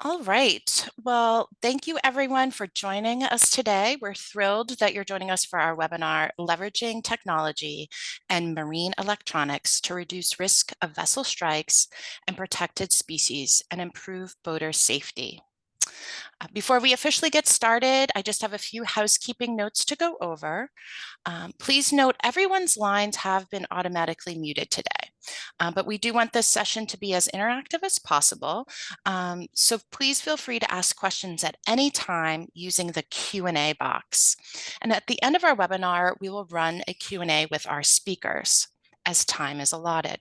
All right. Well, thank you everyone for joining us today. We're thrilled that you're joining us for our webinar, Leveraging Technology and Marine Electronics to Reduce Risk of Vessel Strikes and Protected Species and Improve Boater Safety. Before we officially get started, I just have a few housekeeping notes to go over. Please note everyone's lines have been automatically muted today, but we do want this session to be as interactive as possible. So please feel free to ask questions at any time using the Q&A box. And at the end of our webinar, we will run a Q&A with our speakers as time is allotted.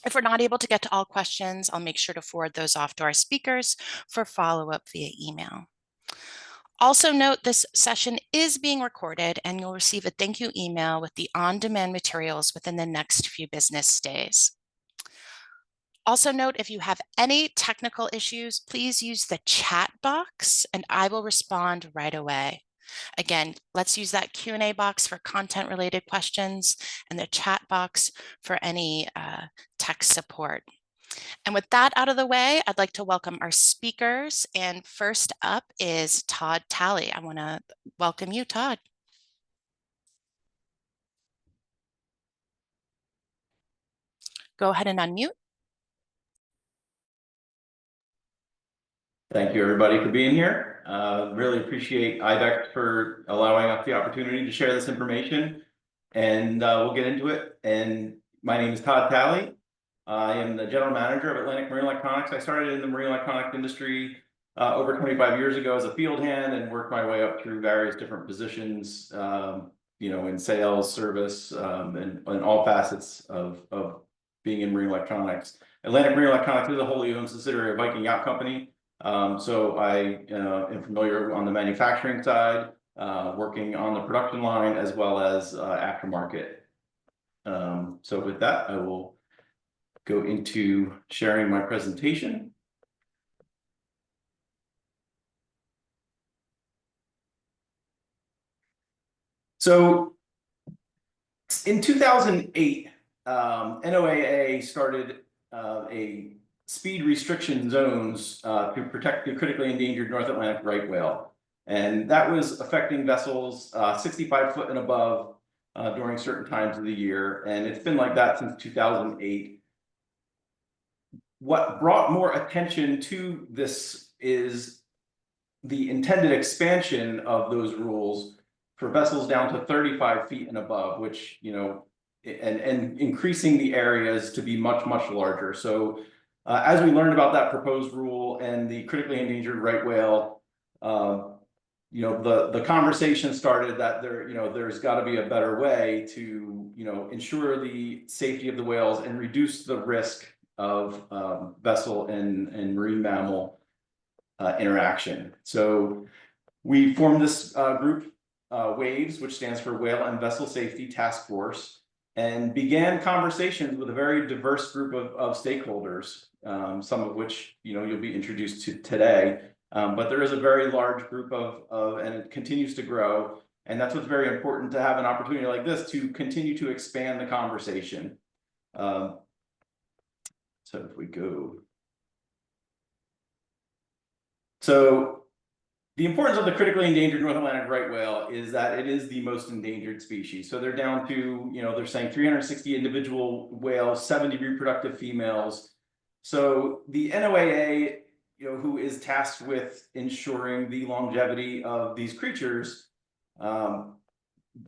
If we're not able to get to all questions, I'll make sure to forward those off to our speakers for follow-up via email. Also note this session is being recorded and you'll receive a thank you email with the on-demand materials within the next few business days. Also note if you have any technical issues, please use the chat box and I will respond right away. Again, let's use that Q&A box for content related questions and the chat box for any tech support. And with that out of the way, I'd like to welcome our speakers. And first up is Todd Talley. I want to welcome you, Todd. Go ahead and unmute. Thank you, everybody, for being here. Really appreciate IBEX for allowing us the opportunity to share this information. And we'll get into it. And my name is Todd Talley. I am the general manager of Atlantic Marine Electronics. I started in the marine electronics industry over 25 years ago as a field hand and worked my way up through various different positions, in sales, service, and all facets of being in marine electronics. Atlantic Marine Electronics is a wholly owned subsidiary of Viking Yacht Company. So I am familiar on the manufacturing side, working on the production line as well as aftermarket. So with that, I will go into sharing my presentation. So in 2008, NOAA started a speed restriction zones to protect the critically endangered North Atlantic right whale. And that was affecting vessels 65 foot and above during certain times of the year. And it's been like that since 2008. What brought more attention to this is the intended expansion of those rules for vessels down to 35 feet and above, which, and increasing the areas to be much, much larger. So as we learned about that proposed rule and the critically endangered right whale, the conversation started that there's got to be a better way to, ensure the safety of the whales and reduce the risk of vessel and marine mammal interaction. So we formed this group, WAVES, which stands for Whale and Vessel Safety Task Force, and began conversations with a very diverse group of stakeholders, some of which you'll be introduced to today. But there is a very large group and it continues to grow. And that's what's very important to have an opportunity like this to continue to expand the conversation. So if we go. So the importance of the critically endangered North Atlantic right whale is that it is the most endangered species. So they're down to, they're saying 360 individual whales, 70 reproductive females. So the NOAA, who is tasked with ensuring the longevity of these creatures,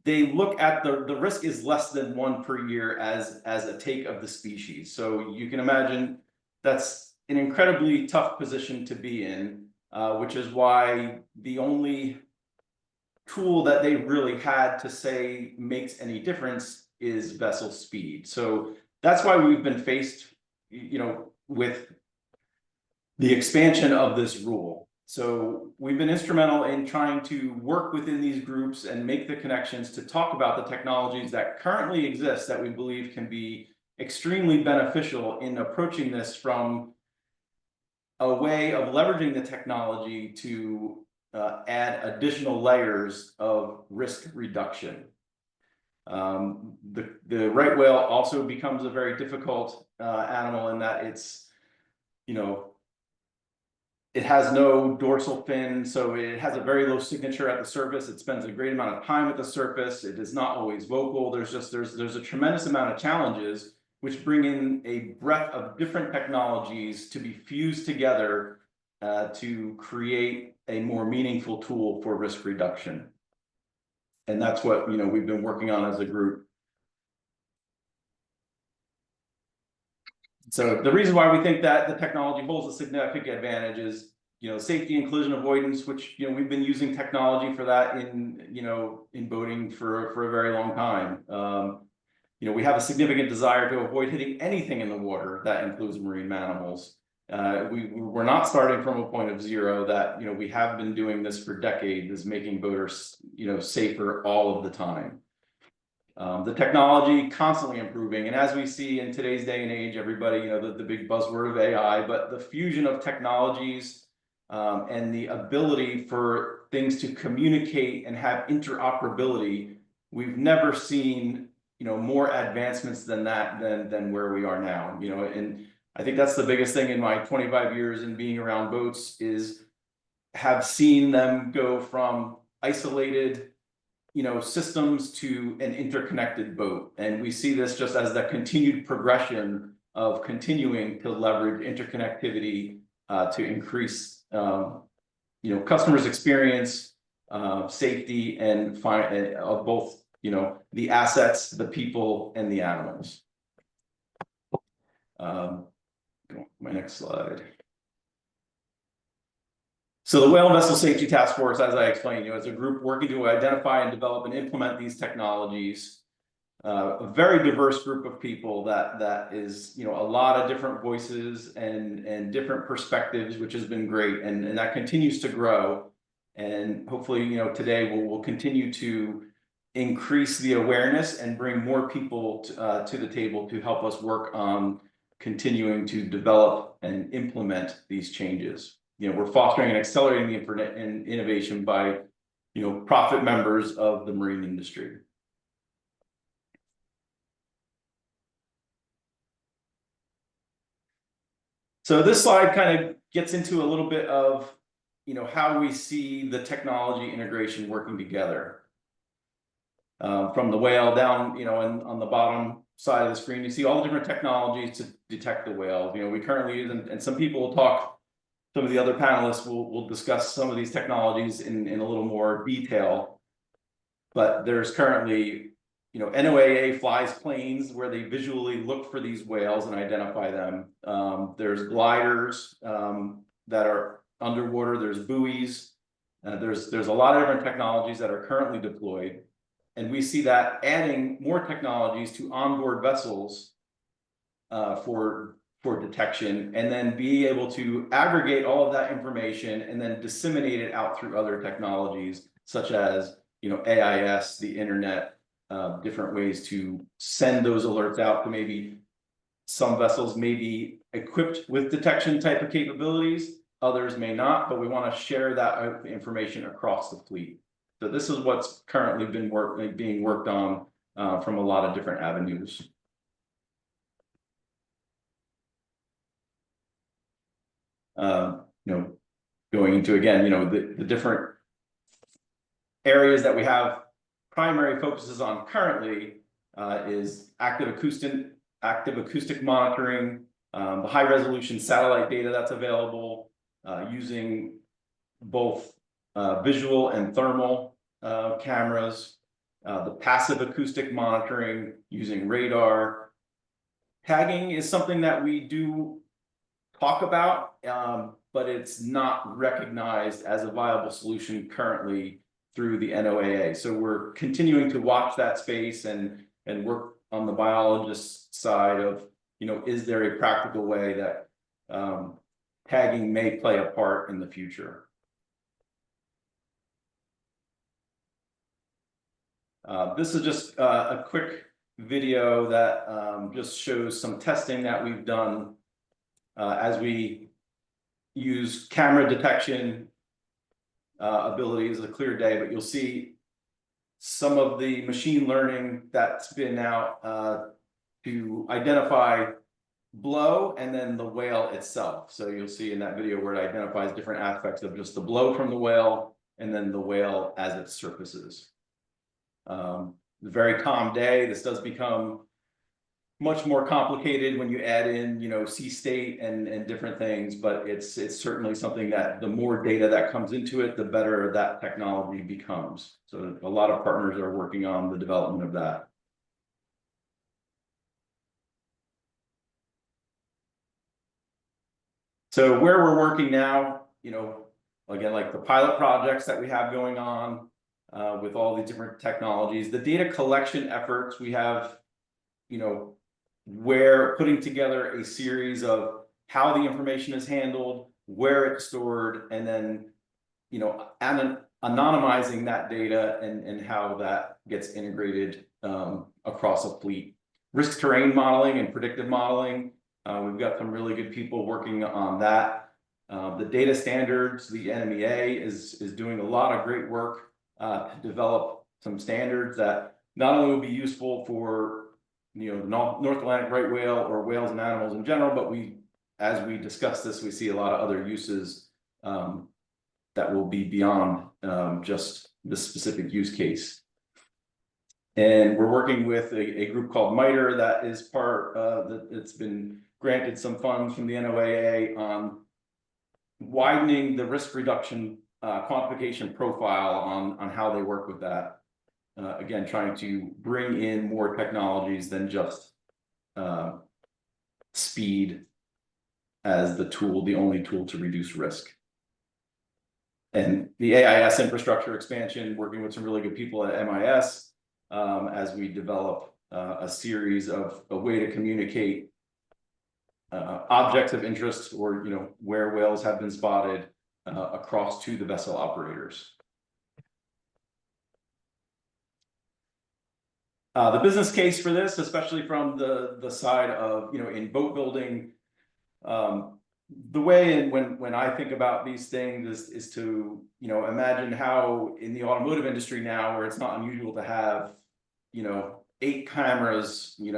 they look at the risk is less than 1 per year as a take of the species. So you can imagine that's an incredibly tough position to be in, which is why the only tool that they really had to say makes any difference is vessel speed. So that's why we've been faced, with the expansion of this rule. So we've been instrumental in trying to work within these groups and make the connections to talk about the technologies that currently exist that we believe can be extremely beneficial in approaching this from a way of leveraging the technology to add additional layers of risk reduction. The right whale also becomes a very difficult animal in that it's, It has no dorsal fin, so it has a very low signature at the surface. It spends a great amount of time at the surface. It is not always vocal. There's a tremendous amount of challenges which bring in a breadth of different technologies to be fused together to create a more meaningful tool for risk reduction. And that's what we've been working on as a group. So the reason why we think that the technology holds a significant advantage is, safety and collision avoidance, which, we've been using technology for that in boating for a very long time. We have a significant desire to avoid hitting anything in the water that includes marine mammals. We're not starting from a point of zero. That we have been doing this for decades, is making boaters safer all of the time. The technology constantly improving, and as we see in today's day and age, everybody, the big buzzword of AI, but the fusion of technologies and the ability for things to communicate and have interoperability, we've never seen more advancements than that than where we are now. And I think that's the biggest thing in my 25 years in being around boats, is have seen them go from isolated systems to an interconnected boat. And we see this just as the continued progression of continuing to leverage interconnectivity to increase customers' experience, safety, and of both the assets, the people, and the animals. My next slide. So the Whale Vessel Safety Task Force, as I explained, is a group working to identify and develop and implement these technologies. A very diverse group of people that is a lot of different voices and different perspectives, which has been great, and that continues to grow. And hopefully, today we'll continue to increase the awareness and bring more people to the table to help us work on continuing to develop and implement these changes. We're fostering and accelerating the internet and innovation by, profit members of the marine industry. So this slide kind of gets into a little bit of, how we see the technology integration working together. From the whale down, and on the bottom side of the screen, you see all the different technologies to detect the whale. We currently use, and some people will talk. Some of the other panelists will discuss some of these technologies in a little more detail, but there's currently, NOAA flies planes where they visually look for these whales and identify them. There's gliders that are underwater. There's buoys. There's a lot of different technologies that are currently deployed, and we see that adding more technologies to onboard vessels for detection, and then be able to aggregate all of that information and then disseminate it out through other technologies such as AIS, the internet, different ways to send those alerts out to maybe some vessels may be equipped with detection type of capabilities, others may not, but we want to share that information across the fleet. So this is what's currently been being worked on from a lot of different avenues. Going into, again, the different areas that we have primary focuses on currently is active acoustic monitoring, the high resolution satellite data that's available, using both visual and thermal cameras, the passive acoustic monitoring using radar. Tagging is something that we do talk about, but it's not recognized as a viable solution currently through the NOAA. So we're continuing to watch that space and work on the biologist side of, is there a practical way that tagging may play a part in the future? This is just a quick video that just shows some testing that we've done as we use camera detection abilities. A clear day, but you'll see some of the machine learning that's been out to identify blow and then the whale itself. So you'll see in that video where it identifies different aspects of just the blow from the whale and then the whale as it surfaces. Very calm day. This does become much more complicated when you add in, sea state and different things, but it's certainly something that the more data that comes into it, the better that technology becomes. So a lot of partners are working on the development of that. So where we're working now, again, like the pilot projects that we have going on with all these different technologies, the data collection efforts we have, we're putting together a series of how the information is handled, where it's stored, and then, anonymizing that data and how that gets integrated across a fleet. Risk terrain modeling and predictive modeling. We've got some really good people working on that. The data standards, the NMEA is doing a lot of great work to develop some standards that not only will be useful for North Atlantic right whale or whales and animals in general, but as we discuss this, we see a lot of other uses that will be beyond just the specific use case. And we're working with a group called MITRE that is it's been granted some funds from the NOAA on widening the risk reduction quantification profile on how they work with that. Again, trying to bring in more technologies than just speed as the only tool to reduce risk. And the AIS infrastructure expansion, working with some really good people at MIS as we develop a series of a way to communicate objects of interest or where whales have been spotted across to the vessel operators. The business case for this, especially from the side of in boat building, the way when I think about these things is to imagine how in the automotive industry now, where it's not unusual to have 8 cameras in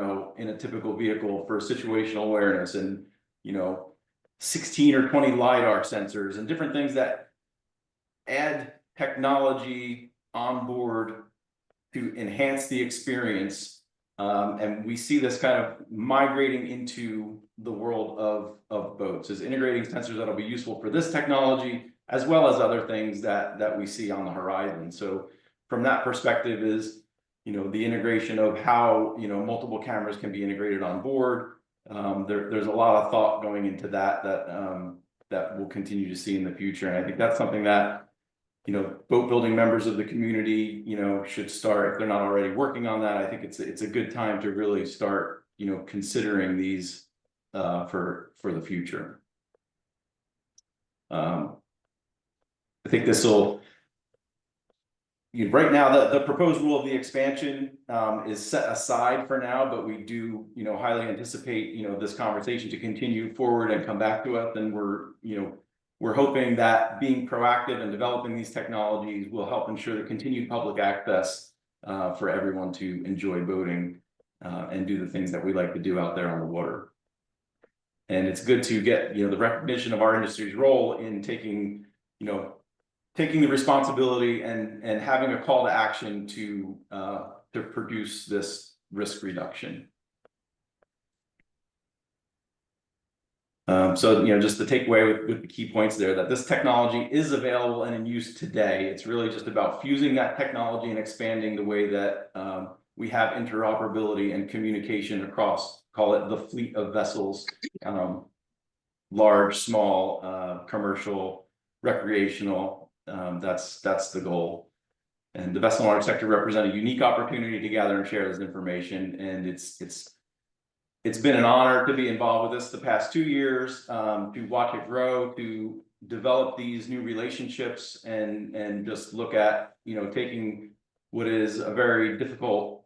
a typical vehicle for situational awareness, and 16 or 20 LiDAR sensors and different things that add technology on board to enhance the experience. And we see this kind of migrating into the world of boats, is integrating sensors that'll be useful for this technology, as well as other things that we see on the horizon. So from that perspective is, the integration of how, multiple cameras can be integrated on board. There's a lot of thought going into that we'll continue to see in the future. And I think that's something that, boat building members of the community, should start, if they're not already working on that. I think it's a good time to really start, considering these for the future. I think this will, right now the proposed rule of the expansion is set aside for now, but we do highly anticipate this conversation to continue forward and come back to us. And we're hoping that being proactive and developing these technologies will help ensure the continued public access for everyone to enjoy boating and do the things that we like to do out there on the water. And it's good to get the recognition of our industry's role in taking the responsibility and having a call to action to produce this risk reduction. So just the takeaway with the key points there, that this technology is available and in use today. It's really just about fusing that technology and expanding the way that we have interoperability and communication across, call it the fleet of vessels, large, small, commercial, recreational. That's the goal. And the vessel and water sector represent a unique opportunity to gather and share this information. And it's been an honor to be involved with this the past 2 years, to watch it grow, to develop these new relationships, and just look at taking what is a very difficult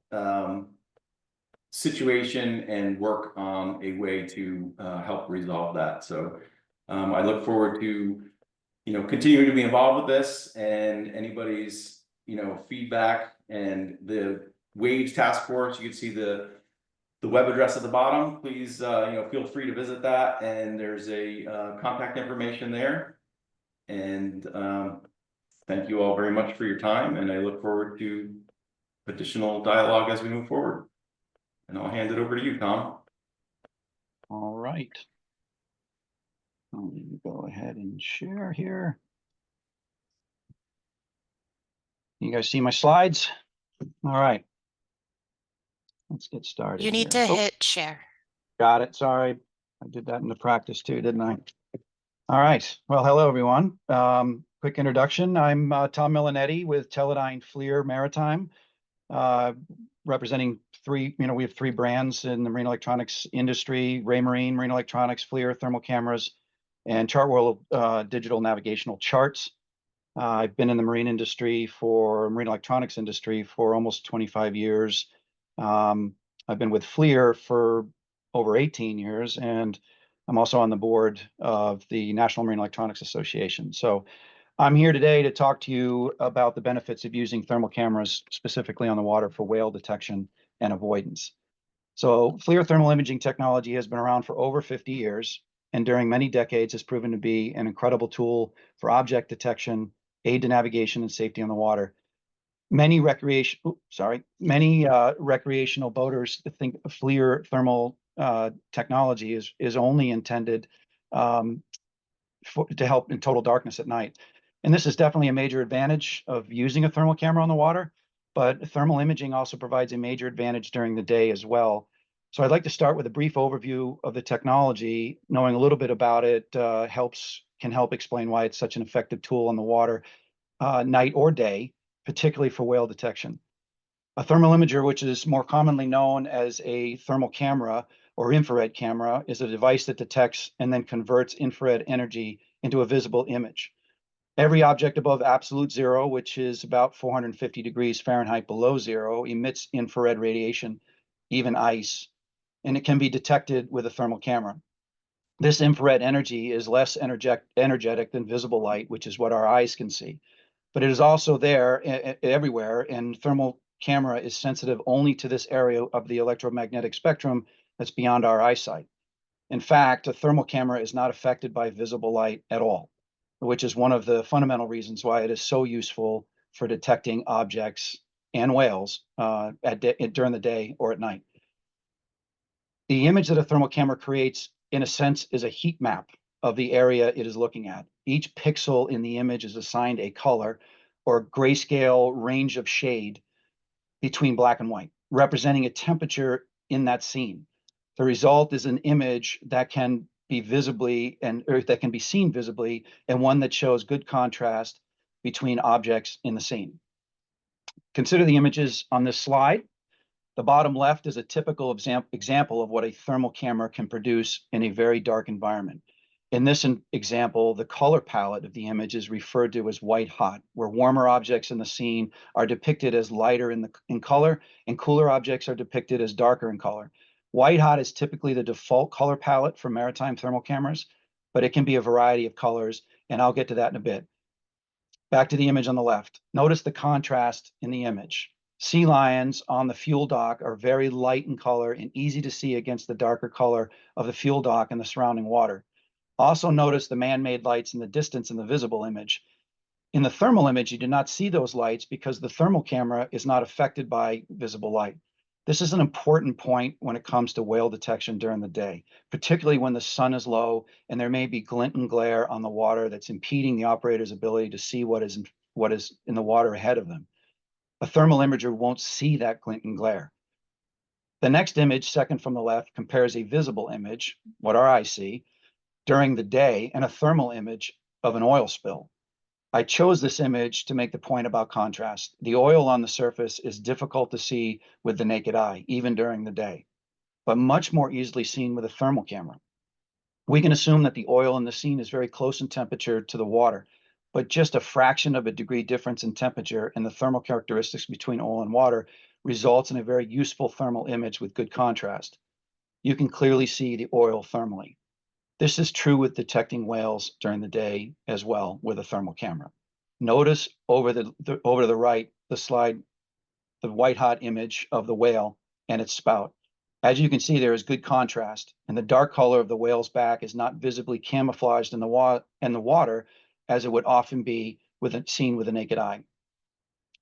situation and work on a way to help resolve that. So I look forward to continuing to be involved with this, and anybody's feedback. And the Wage Task Force, you can see the the web address at the bottom. Please, feel free to visit that, and there's a contact information there. And thank you all very much for your time, and I look forward to additional dialogue as we move forward. And I'll hand it over to you, Tom. All right. Let me go ahead and share here. You guys see my slides? All right. Let's get started. You need to hit share. Got it. Sorry. I did that in the practice too, didn't I? All right. Well, hello, everyone. Quick introduction. I'm Tom Millanette with Teledyne FLIR Maritime, representing we have three brands in the marine electronics industry: Raymarine, Marine Electronics, FLIR, thermal cameras, and Chartworld digital navigational charts. I've been in the marine electronics industry for almost 25 years. I've been with FLIR for over 18 years, and I'm also on the board of the National Marine Electronics Association. So I'm here today to talk to you about the benefits of using thermal cameras, specifically on the water, for whale detection and avoidance. So FLIR thermal imaging technology has been around for over 50 years, and during many decades has proven to be an incredible tool for object detection, aid to navigation, and safety on the water. Many recreational boaters think FLIR thermal technology is only intended to help in total darkness at night. And this is definitely a major advantage of using a thermal camera on the water, but thermal imaging also provides a major advantage during the day as well. So I'd like to start with a brief overview of the technology. Knowing a little bit about it can help explain why it's such an effective tool on the water, night or day, particularly for whale detection. A thermal imager, which is more commonly known as a thermal camera or infrared camera, is a device that detects and then converts infrared energy into a visible image. Every object above absolute zero, which is about 450 degrees Fahrenheit below zero, emits infrared radiation, even ice, and it can be detected with a thermal camera. This infrared energy is less energetic than visible light, which is what our eyes can see, but it is also there everywhere, and thermal camera is sensitive only to this area of the electromagnetic spectrum that's beyond our eyesight. In fact, a thermal camera is not affected by visible light at all, which is one of the fundamental reasons why it is so useful for detecting objects and whales during the day or at night. The image that a thermal camera creates, in a sense, is a heat map of the area it is looking at. Each pixel in the image is assigned a color or grayscale range of shade between black and white, representing a temperature in that scene. The result is an image that can be seen visibly, and one that shows good contrast between objects in the scene. Consider the images on this slide. The bottom left is a typical example of what a thermal camera can produce in a very dark environment. In this example, the color palette of the image is referred to as white hot, where warmer objects in the scene are depicted as lighter in color, and cooler objects are depicted as darker in color. White hot is typically the default color palette for maritime thermal cameras, but it can be a variety of colors, and I'll get to that in a bit. Back to the image on the left. Notice the contrast in the image. Sea lions on the fuel dock are very light in color and easy to see against the darker color of the fuel dock and the surrounding water. Also notice the man-made lights in the distance in the visible image. In the thermal image, you do not see those lights because the thermal camera is not affected by visible light. This is an important point when it comes to whale detection during the day, particularly when the sun is low and there may be glint and glare on the water that's impeding the operator's ability to see what is in the water ahead of them. A thermal imager won't see that glint and glare. The next image, second from the left, compares a visible image, what our eyes see, during the day, and a thermal image of an oil spill. I chose this image to make the point about contrast. The oil on the surface is difficult to see with the naked eye, even during the day, but much more easily seen with a thermal camera. We can assume that the oil in the scene is very close in temperature to the water, but just a fraction of a degree difference in temperature and the thermal characteristics between oil and water results in a very useful thermal image with good contrast. You can clearly see the oil thermally. This is true with detecting whales during the day as well with a thermal camera. Notice over to the right, the slide, the white hot image of the whale and its spout. As you can see, there is good contrast, and the dark color of the whale's back is not visibly camouflaged in the water as it would often be seen with the naked eye.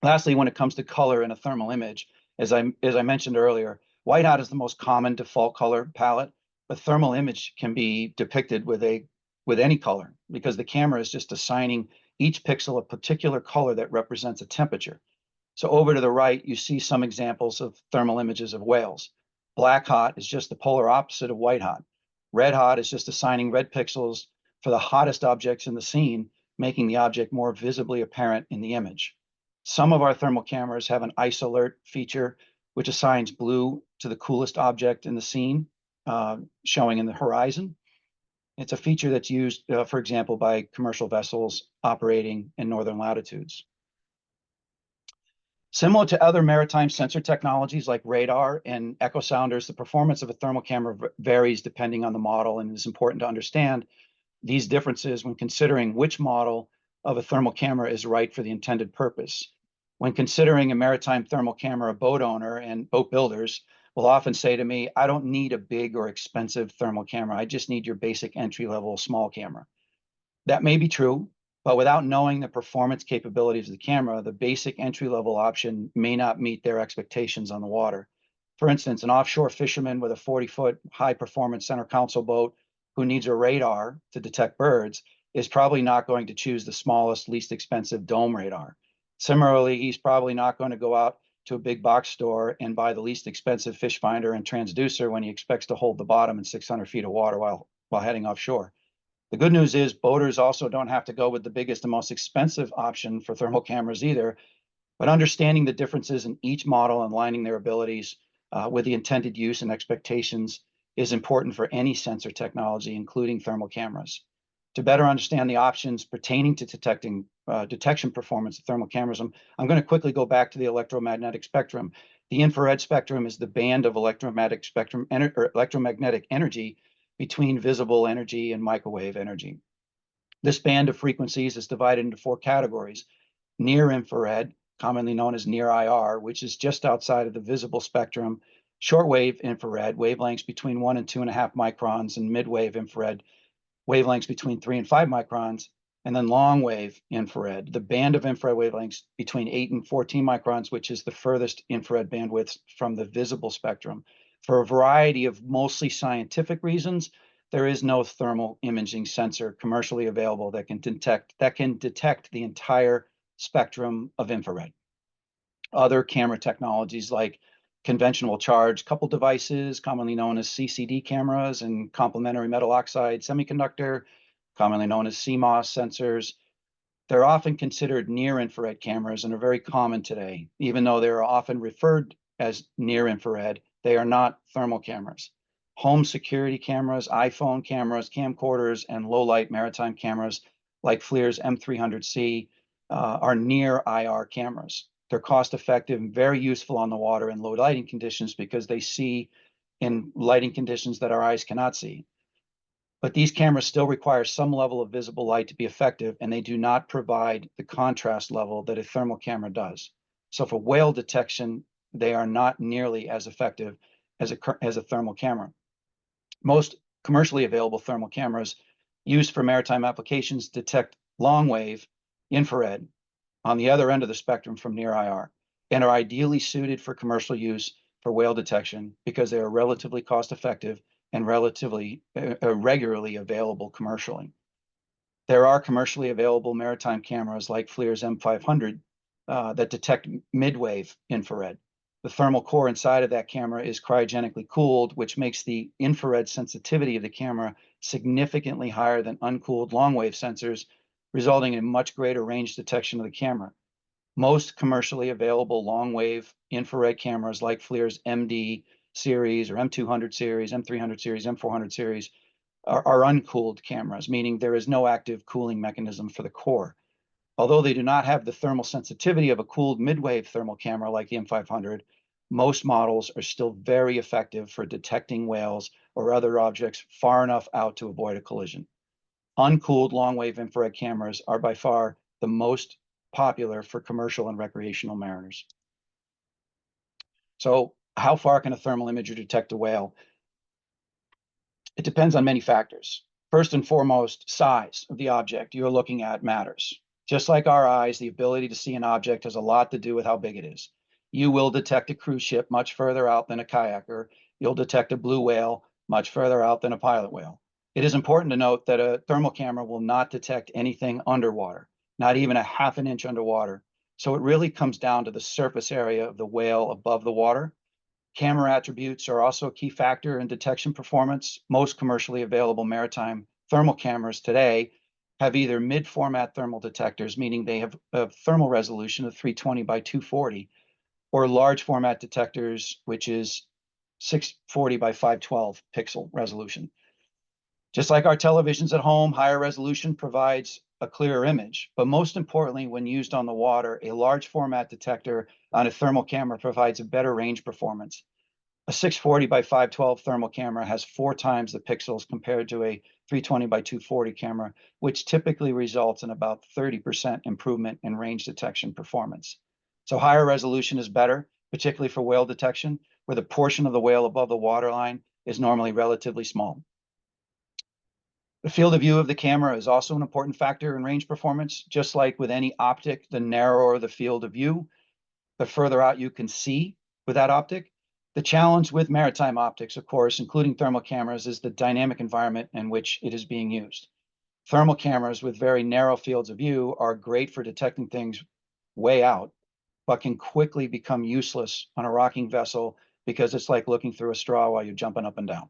Lastly, when it comes to color in a thermal image, as I mentioned earlier, white hot is the most common default color palette, but thermal image can be depicted with any color because the camera is just assigning each pixel a particular color that represents a temperature. So over to the right, you see some examples of thermal images of whales. Black hot is just the polar opposite of white hot. Red hot is just assigning red pixels for the hottest objects in the scene, making the object more visibly apparent in the image. Some of our thermal cameras have an ice alert feature, which assigns blue to the coolest object in the scene, showing in the horizon. It's a feature that's used, for example, by commercial vessels operating in northern latitudes. Similar to other maritime sensor technologies like radar and echo sounders, the performance of a thermal camera varies depending on the model, and it's important to understand these differences when considering which model of a thermal camera is right for the intended purpose. When considering a maritime thermal camera, a boat owner and boat builders will often say to me, I don't need a big or expensive thermal camera. I just need your basic entry-level small camera. That may be true, but without knowing the performance capabilities of the camera, the basic entry-level option may not meet their expectations on the water. For instance, an offshore fisherman with a 40-foot high-performance center console boat who needs a radar to detect birds is probably not going to choose the smallest, least expensive dome radar. Similarly, he's probably not going to go out to a big box store and buy the least expensive fish finder and transducer when he expects to hold the bottom in 600 feet of water while heading offshore. The good news is boaters also don't have to go with the biggest and most expensive option for thermal cameras either, but understanding the differences in each model and aligning their abilities with the intended use and expectations is important for any sensor technology, including thermal cameras. To better understand the options pertaining to detection performance of thermal cameras, I'm going to quickly go back to the electromagnetic spectrum. The infrared spectrum is the band of electromagnetic energy between visible energy and microwave energy. This band of frequencies is divided into 4 categories. Near infrared, commonly known as near IR, which is just outside of the visible spectrum. Shortwave infrared, wavelengths between 1 and 2.5 microns, and midwave infrared, wavelengths between 3 and 5 microns, and then long wave infrared, the band of infrared wavelengths between 8 and 14 microns, which is the furthest infrared bandwidth from the visible spectrum. For a variety of mostly scientific reasons, there is no thermal imaging sensor commercially available that can detect the entire spectrum of infrared. Other camera technologies like conventional charge coupled devices, commonly known as CCD cameras, and complementary metal oxide semiconductor, commonly known as CMOS sensors, they're often considered near infrared cameras and are very common today. Even though they're often referred as near infrared, they are not thermal cameras. Home security cameras, iPhone cameras, camcorders, and low-light maritime cameras like FLIR's M300C are near IR cameras. They're cost-effective and very useful on the water in low lighting conditions because they see in lighting conditions that our eyes cannot see. But these cameras still require some level of visible light to be effective, and they do not provide the contrast level that a thermal camera does. So for whale detection, they are not nearly as effective as a thermal camera. Most commercially available thermal cameras used for maritime applications detect long wave infrared on the other end of the spectrum from near IR and are ideally suited for commercial use for whale detection because they are relatively cost effective and relatively regularly available commercially. There are commercially available maritime cameras like FLIR's M500 that detect mid-wave infrared. The thermal core inside of that camera is cryogenically cooled, which makes the infrared sensitivity of the camera significantly higher than uncooled long-wave sensors, resulting in much greater range detection of the camera. Most commercially available long-wave infrared cameras like FLIR's MD series or M200 series, M300 series, M400 series are uncooled cameras, meaning there is no active cooling mechanism for the core. Although they do not have the thermal sensitivity of a cooled mid-wave thermal camera like the M500, most models are still very effective for detecting whales or other objects far enough out to avoid a collision. Uncooled long-wave infrared cameras are by far the most popular for commercial and recreational mariners. So How far can a thermal imager detect a whale? It depends on many factors. First and foremost, size of the object you're looking at matters. Just like our eyes, the ability to see an object has a lot to do with how big it is. You will detect a cruise ship much further out than a kayaker. You'll detect a blue whale much further out than a pilot whale. It is important to note that a thermal camera will not detect anything underwater, not even a half an inch underwater. So it really comes down to the surface area of the whale above the water. Camera attributes are also a key factor in detection performance. Most commercially available maritime thermal cameras today have either mid-format thermal detectors, meaning they have a thermal resolution of 320 by 240, or large format detectors, which is 640 by 512 pixel resolution. Just like our televisions at home, higher resolution provides a clearer image. But most importantly, when used on the water, a large format detector on a thermal camera provides a better range performance. A 640 by 512 thermal camera has 4 times the pixels compared to a 320 by 240 camera, which typically results in about 30% improvement in range detection performance. So higher resolution is better, particularly for whale detection, where the portion of the whale above the waterline is normally relatively small. The field of view of the camera is also an important factor in range performance. Just like with any optic, the narrower the field of view, the further out you can see with that optic. The challenge with maritime optics, of course, including thermal cameras, is the dynamic environment in which it is being used. Thermal cameras with very narrow fields of view are great for detecting things way out, but can quickly become useless on a rocking vessel because it's like looking through a straw while you're jumping up and down.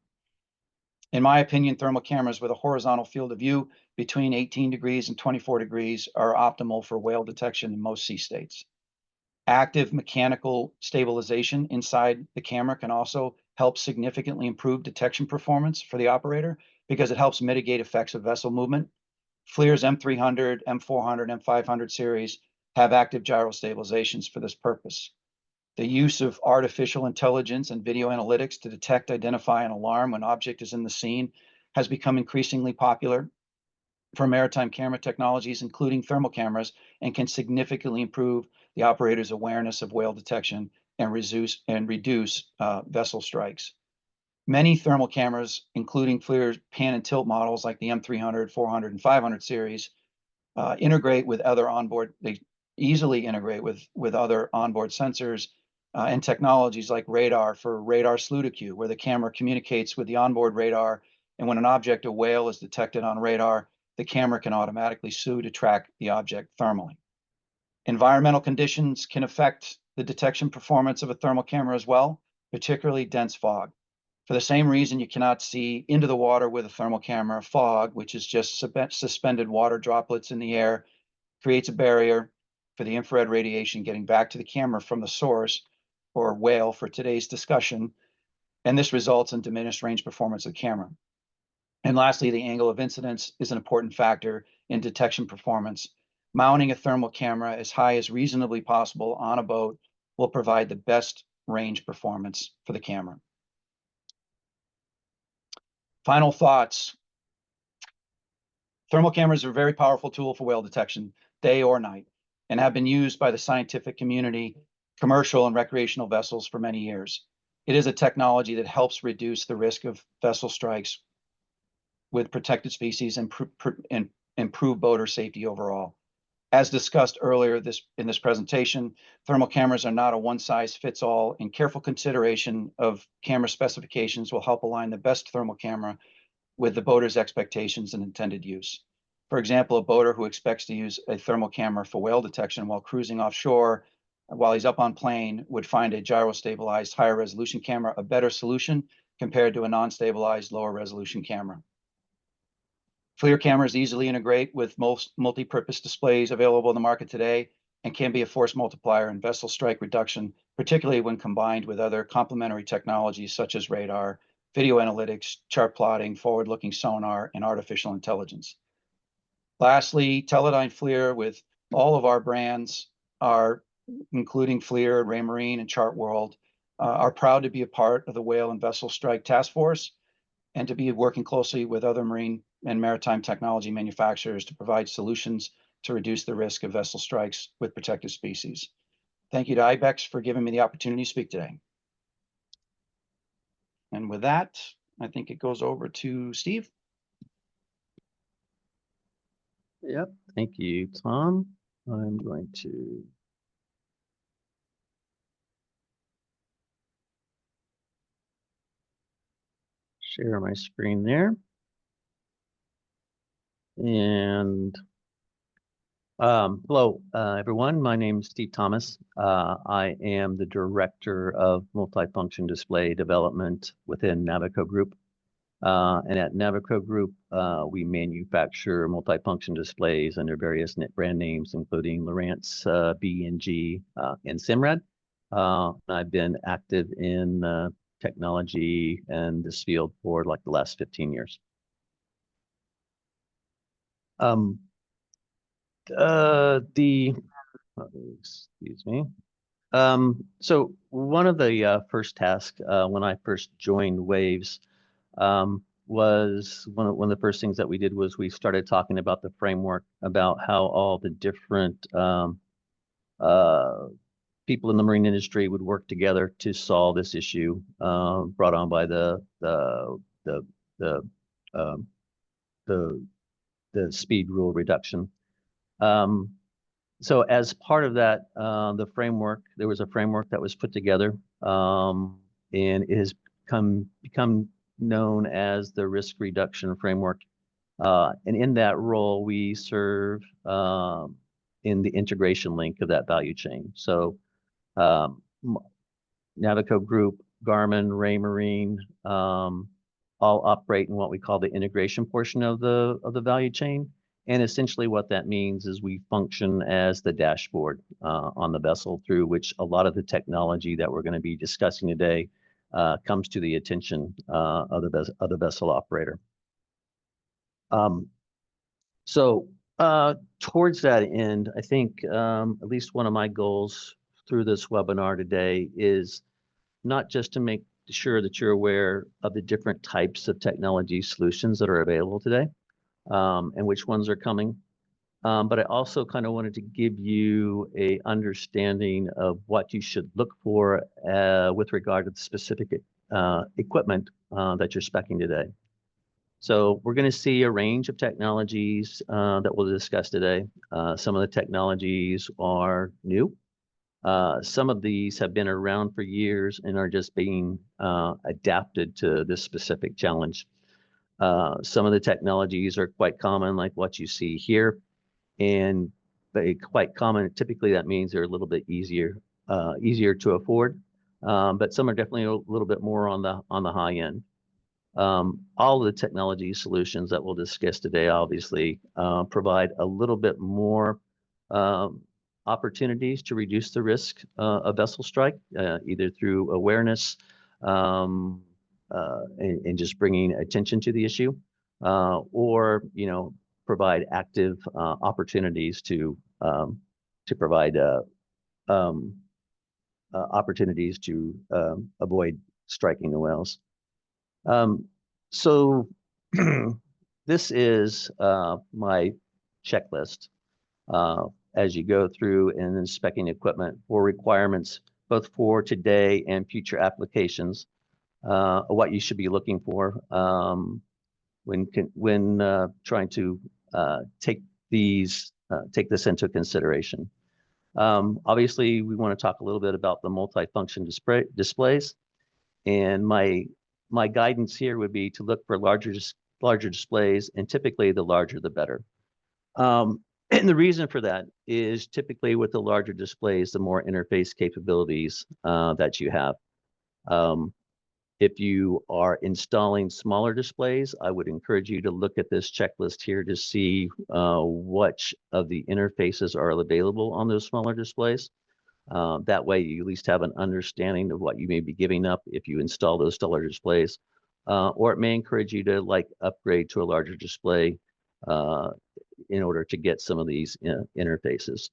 In my opinion, thermal cameras with a horizontal field of view between 18 degrees and 24 degrees are optimal for whale detection in most sea states. Active mechanical stabilization inside the camera can also help significantly improve detection performance for the operator because it helps mitigate effects of vessel movement. FLIR's M300, M400, M500 series have active gyro stabilizations for this purpose. The use of artificial intelligence and video analytics to detect, identify, and alarm when an object is in the scene has become increasingly popular for maritime camera technologies, including thermal cameras, and can significantly improve the operator's awareness of whale detection and reduce vessel strikes. Many thermal cameras, including FLIR's pan and tilt models like the M300, 400, and 500 series, integrate with other onboard. They easily integrate with other onboard sensors and technologies like radar for radar slew-to-queue, where the camera communicates with the onboard radar, and when an object, a whale, is detected on radar, the camera can automatically slew to track the object thermally. Environmental conditions can affect the detection performance of a thermal camera as well, particularly dense fog. For the same reason you cannot see into the water with a thermal camera, fog, which is just suspended water droplets in the air, creates a barrier for the infrared radiation getting back to the camera from the source, or whale for today's discussion, and this results in diminished range performance of the camera. And lastly, the angle of incidence is an important factor in detection performance. Mounting a thermal camera as high as reasonably possible on a boat will provide the best range performance for the camera. Final thoughts. Thermal cameras are a very powerful tool for whale detection, day or night, and have been used by the scientific community, commercial and recreational vessels for many years. It is a technology that helps reduce the risk of vessel strikes with protected species and improve boater safety overall. As discussed earlier in this presentation, thermal cameras are not a one-size-fits-all, and careful consideration of camera specifications will help align the best thermal camera with the boater's expectations and intended use. For example, a boater who expects to use a thermal camera for whale detection while cruising offshore, while he's up on plane, would find a gyro-stabilized higher resolution camera a better solution compared to a non-stabilized lower resolution camera. FLIR cameras easily integrate with most multi-purpose displays available in the market today and can be a force multiplier in vessel strike reduction, particularly when combined with other complementary technologies such as radar, video analytics, chart plotting, forward-looking sonar, and artificial intelligence. Lastly, Teledyne FLIR with all of our brands, including FLIR, Raymarine, and Chartworld, are proud to be a part of the Whale and Vessel Strike Taskforce and to be working closely with other marine and maritime technology manufacturers to provide solutions to reduce the risk of vessel strikes with protected species. Thank you to IBEX for giving me the opportunity to speak today. And with that, I think it goes over to Steve. Yep. Thank you, Tom. I'm going to share my screen there. And hello, everyone. My name is Steve Thomas. I am the Director of Multifunction Display Development within Navico Group. And at Navico Group, we manufacture multifunction displays under various brand names, including Lowrance, B&G, and Simrad. I've been active in technology and this field for like the last 15 years. Excuse me. So one of the first tasks when I first joined Waves was one of the first things that we did was we started talking about the framework, about how all the different people in the marine industry would work together to solve this issue brought on by the speed rule reduction. So as part of that, the framework, there was a framework that was put together, and it has become known as the risk reduction framework. And in that role, we serve in the integration link of that value chain. So Navico Group, Garmin, Raymarine, all operate in what we call the integration portion of the value chain. And essentially what that means is we function as the dashboard on the vessel through which a lot of the technology that we're going to be discussing today comes to the attention of the vessel operator. So towards that end, I think at least one of my goals through this webinar today is not just to make sure that you're aware of the different types of technology solutions that are available today and which ones are coming. But I also kind of wanted to give you a understanding of what you should look for with regard to the specific equipment that you're speccing today. So we're going to see a range of technologies that we'll discuss today. Some of the technologies are new. Some of these have been around for years and are just being adapted to this specific challenge. Some of the technologies are quite common, like what you see here, and quite common. Typically, that means they're a little bit easier to afford, but some are definitely a little bit more on the high end. All of the technology solutions that we'll discuss today obviously provide a little bit more opportunities to reduce the risk of vessel strike, either through awareness and just bringing attention to the issue, or provide active opportunities to provide opportunities to avoid striking the whales. So this is my checklist as you go through and inspecting equipment for requirements, both for today and future applications, what you should be looking for when trying to take this into consideration. Obviously, we want to talk a little bit about the multifunction displays, and my guidance here would be to look for larger displays, and typically the larger the better. And the reason for that is typically with the larger displays, the more interface capabilities that you have. If you are installing smaller displays, I would encourage you to look at this checklist here to see which of the interfaces are available on those smaller displays. That way you at least have an understanding of what you may be giving up if you install those smaller displays. Or it may encourage you to upgrade to a larger display in order to get some of these interfaces.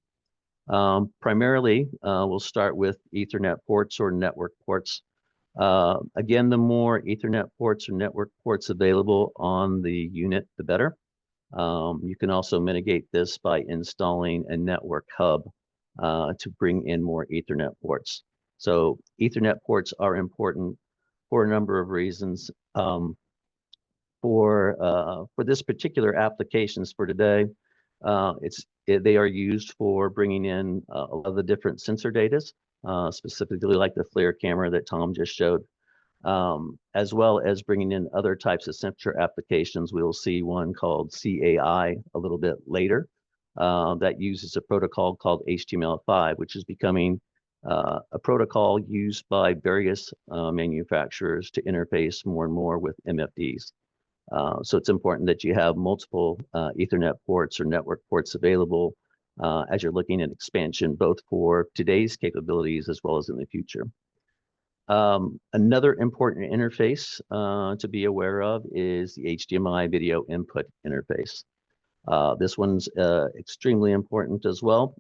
Primarily, we'll start with Ethernet ports or network ports. Again, the more Ethernet ports or network ports available on the unit, the better. You can also mitigate this by installing a network hub to bring in more Ethernet ports. So Ethernet ports are important. for a number of reasons. For this particular applications for today, they are used for bringing in a lot of the different sensor data, specifically like the FLIR camera that Tom just showed, as well as bringing in other types of sensor applications. We'll see one called CAI a little bit later that uses a protocol called HTML5, which is becoming a protocol used by various manufacturers to interface more and more with MFDs. So it's important that you have multiple Ethernet ports or network ports available as you're looking at expansion, both for today's capabilities as well as in the future. Another important interface to be aware of is the HDMI video input interface. This one's extremely important as well.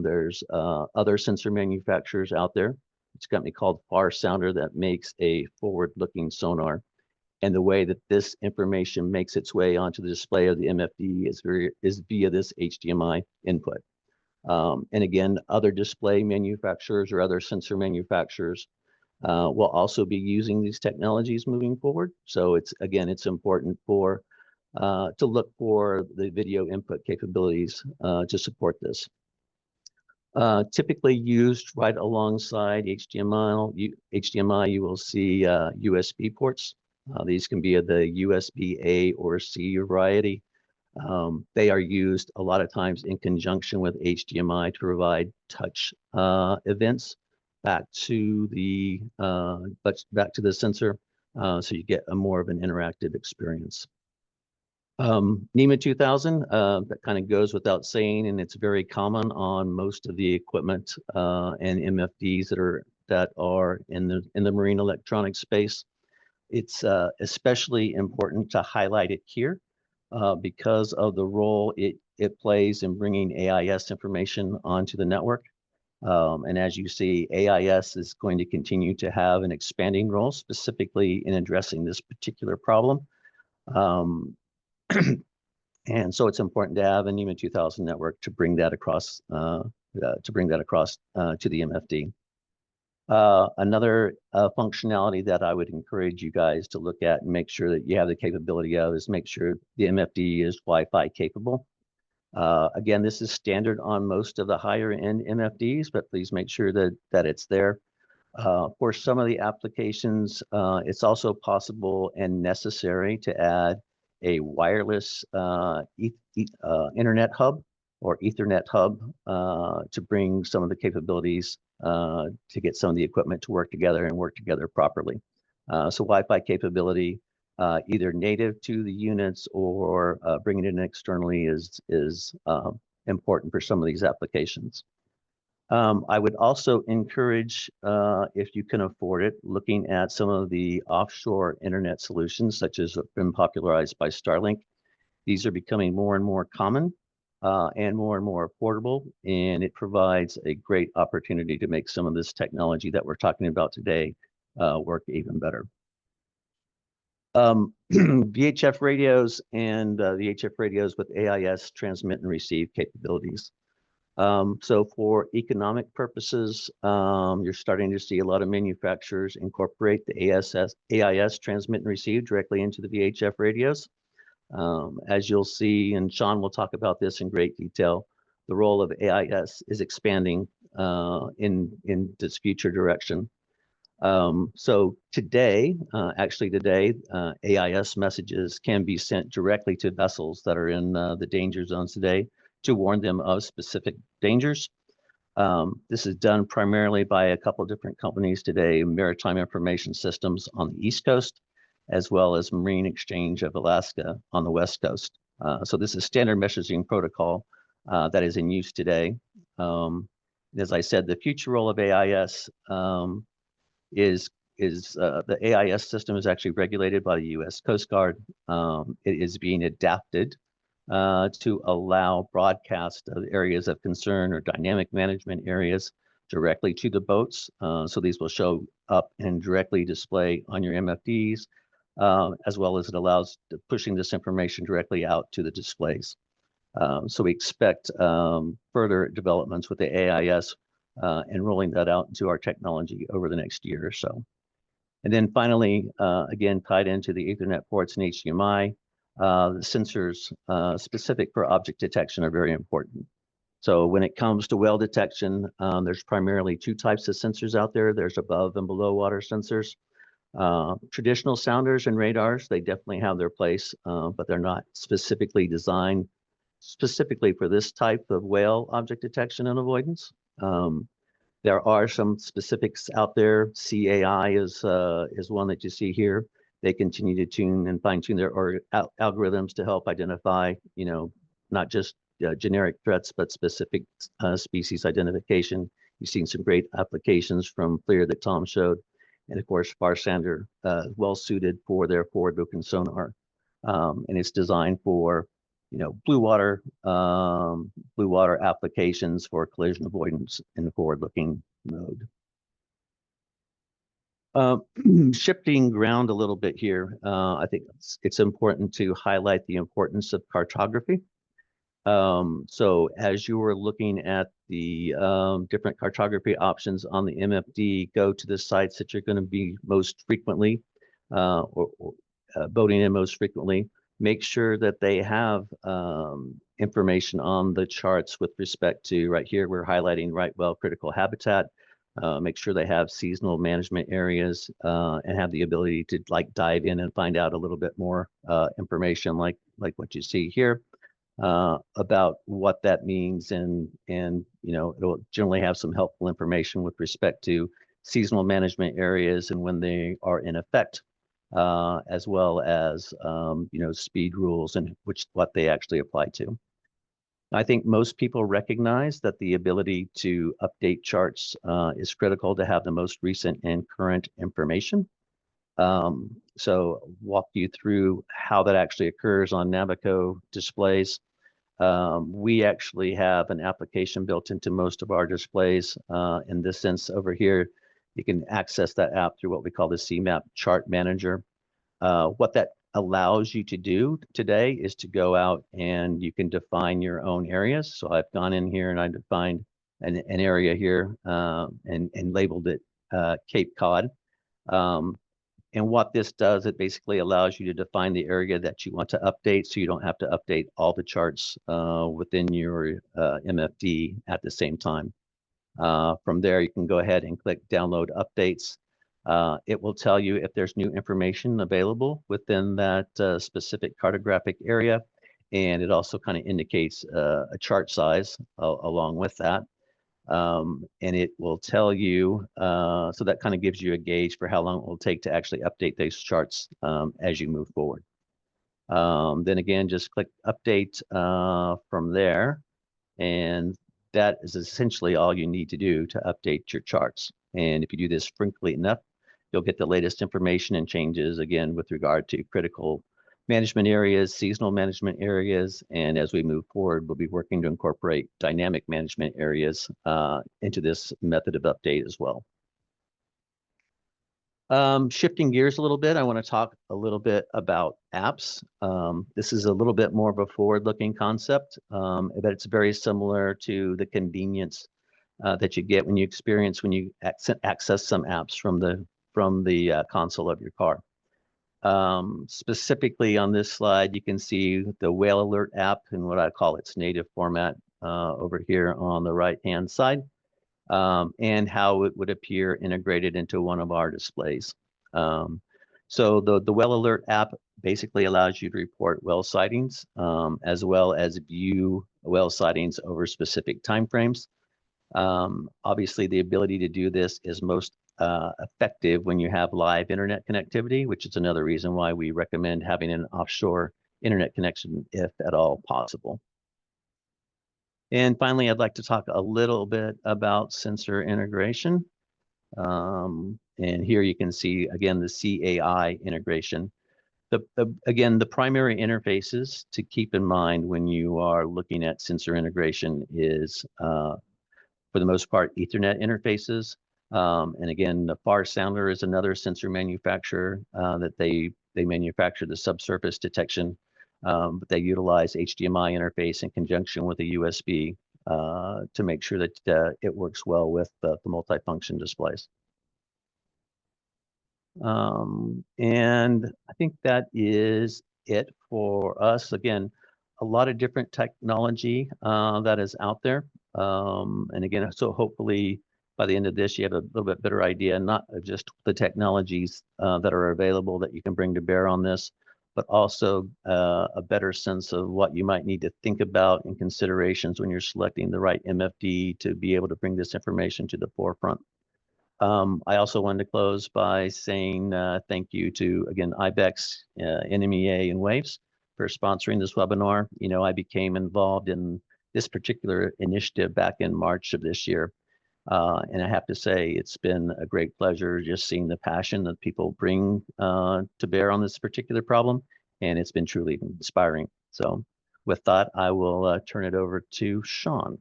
There's other sensor manufacturers out there. It's a company called FLIR Sounder that makes a forward-looking sonar. And the way that this information makes its way onto the display of the MFD is via this HDMI input. And again, other display manufacturers or other sensor manufacturers will also be using these technologies moving forward. So it's important to look for the video input capabilities to support this. Typically used right alongside HDMI, you will see USB ports. These can be of the USB A or C variety. They are used a lot of times in conjunction with HDMI to provide touch events back to the sensor, so you get more of an interactive experience. NMEA 2000, that kind of goes without saying, and it's very common on most of the equipment and MFDs that are in the marine electronics space. It's especially important to highlight it here because of the role it plays in bringing AIS information onto the network. And as you see, AIS is going to continue to have an expanding role, specifically in addressing this particular problem. And so it's important to have a NMEA 2000 network to bring that across to the MFD. Another functionality that I would encourage you guys to look at and make sure that you have the capability of is make sure the MFD is Wi-Fi capable. Again, this is standard on most of the higher end MFDs, but please make sure that it's there. For some of the applications, it's also possible and necessary to add a wireless internet hub or Ethernet hub to bring some of the capabilities to get some of the equipment to work together and work together properly. So Wi-Fi capability, either native to the units or bringing it in externally is important for some of these applications. I would also encourage, if you can afford it, looking at some of the offshore internet solutions, such as have been popularized by Starlink. These are becoming more and more common and more affordable, and it provides a great opportunity to make some of this technology that we're talking about today work even better. VHF radios and VHF radios with AIS transmit and receive capabilities. So for economic purposes, you're starting to see a lot of manufacturers incorporate the AIS transmit and receive directly into the VHF radios. As you'll see, and Shaun will talk about this in great detail, the role of AIS is expanding in this future direction. So today, AIS messages can be sent directly to vessels that are in the danger zones today to warn them of specific dangers. This is done primarily by a couple of different companies today, Maritime Information Systems on the East Coast, as well as Marine Exchange of Alaska on the West Coast. So this is standard messaging protocol that is in use today. As I said, the future role of AIS is the AIS system is actually regulated by the U.S. Coast Guard. It is being adapted to allow broadcast of areas of concern or dynamic management areas directly to the boats. So these will show up and directly display on your MFDs, as well as it allows pushing this information directly out to the displays. So we expect further developments with the AIS and rolling that out into our technology over the next year or so. And then finally, again, tied into the Ethernet ports and HDMI, the sensors specific for object detection are very important. So when it comes to whale detection, there's primarily two types of sensors out there. There's above and below water sensors. Traditional sounders and radars, they definitely have their place, but they're not specifically designed specifically for this type of whale object detection and avoidance. There are some specifics out there. CAI is one that you see here. They continue to tune and fine tune their algorithms to help identify, not just generic threats, but specific species identification. You've seen some great applications from FLIR that Tom showed. And of course, Farsander, well suited for their forward-looking sonar. And it's designed for, blue water applications for collision avoidance in the forward-looking mode. Shifting ground a little bit here, I think it's important to highlight the importance of cartography. So as you are looking at the different cartography options on the MFD, go to the sites that you're going to be most frequently boating in most frequently. Make sure that they have information on the charts with respect to, right here, we're highlighting right whale critical habitat. Make sure they have seasonal management areas and have the ability to dive in and find out a little bit more information like what you see here about what that means, and it'll generally have some helpful information with respect to seasonal management areas and when they are in effect, as well as speed rules and what they actually apply to. I think most people recognize that the ability to update charts is critical to have the most recent and current information. So walk you through how that actually occurs on Navico displays. We actually have an application built into most of our displays. In this sense over here, you can access that app through what we call the CMAP chart manager. What that allows you to do today is to go out and you can define your own areas. So I've gone in here and I defined an area here and labeled it Cape Cod. And what this does, it basically allows you to define the area that you want to update, so you don't have to update all the charts within your MFD at the same time. From there, you can go ahead and click Download Updates. It will tell you if there's new information available within that specific cartographic area, and it also kind of indicates a chart size along with that. And it will tell you, so that kind of gives you a gauge for how long it will take to actually update those charts as you move forward. Then again, just click Update from there, and that is essentially all you need to do to update your charts. And if you do this frequently enough, you'll get the latest information and changes, again, with regard to critical management areas, seasonal management areas, and as we move forward, we'll be working to incorporate dynamic management areas into this method of update as well. Shifting gears a little bit, I want to talk a little bit about apps. This is a little bit more of a forward-looking concept, but it's very similar to the convenience that you get when you access some apps from the console of your car. Specifically on this slide, you can see the Whale Alert app in what I call its native format over here on the right-hand side, and how it would appear integrated into one of our displays. So the Whale Alert app basically allows you to report whale sightings, as well as view whale sightings over specific timeframes. Obviously, the ability to do this is most effective when you have live internet connectivity, which is another reason why we recommend having an offshore internet connection if at all possible. And finally, I'd like to talk a little bit about sensor integration. And here you can see, again, the CAI integration. Again, the primary interfaces to keep in mind when you are looking at sensor integration is, for the most part, Ethernet interfaces. And again, the Farsander is another sensor manufacturer that they manufacture the subsurface detection, but they utilize HDMI interface in conjunction with a USB to make sure that it works well with the multifunction displays. And I think that is it for us. Again, a lot of different technology that is out there. And again, so hopefully by the end of this, you have a little bit better idea, not of just the technologies that are available that you can bring to bear on this, but also a better sense of what you might need to think about in considerations when you're selecting the right MFD to be able to bring this information to the forefront. I also wanted to close by saying thank you to, again, IBEX, NMEA, and WAVES for sponsoring this webinar. You know, I became involved in this particular initiative back in March of this year. And I have to say, it's been a great pleasure just seeing the passion that people bring to bear on this particular problem. And it's been truly inspiring. So with that, I will turn it over to Shaun.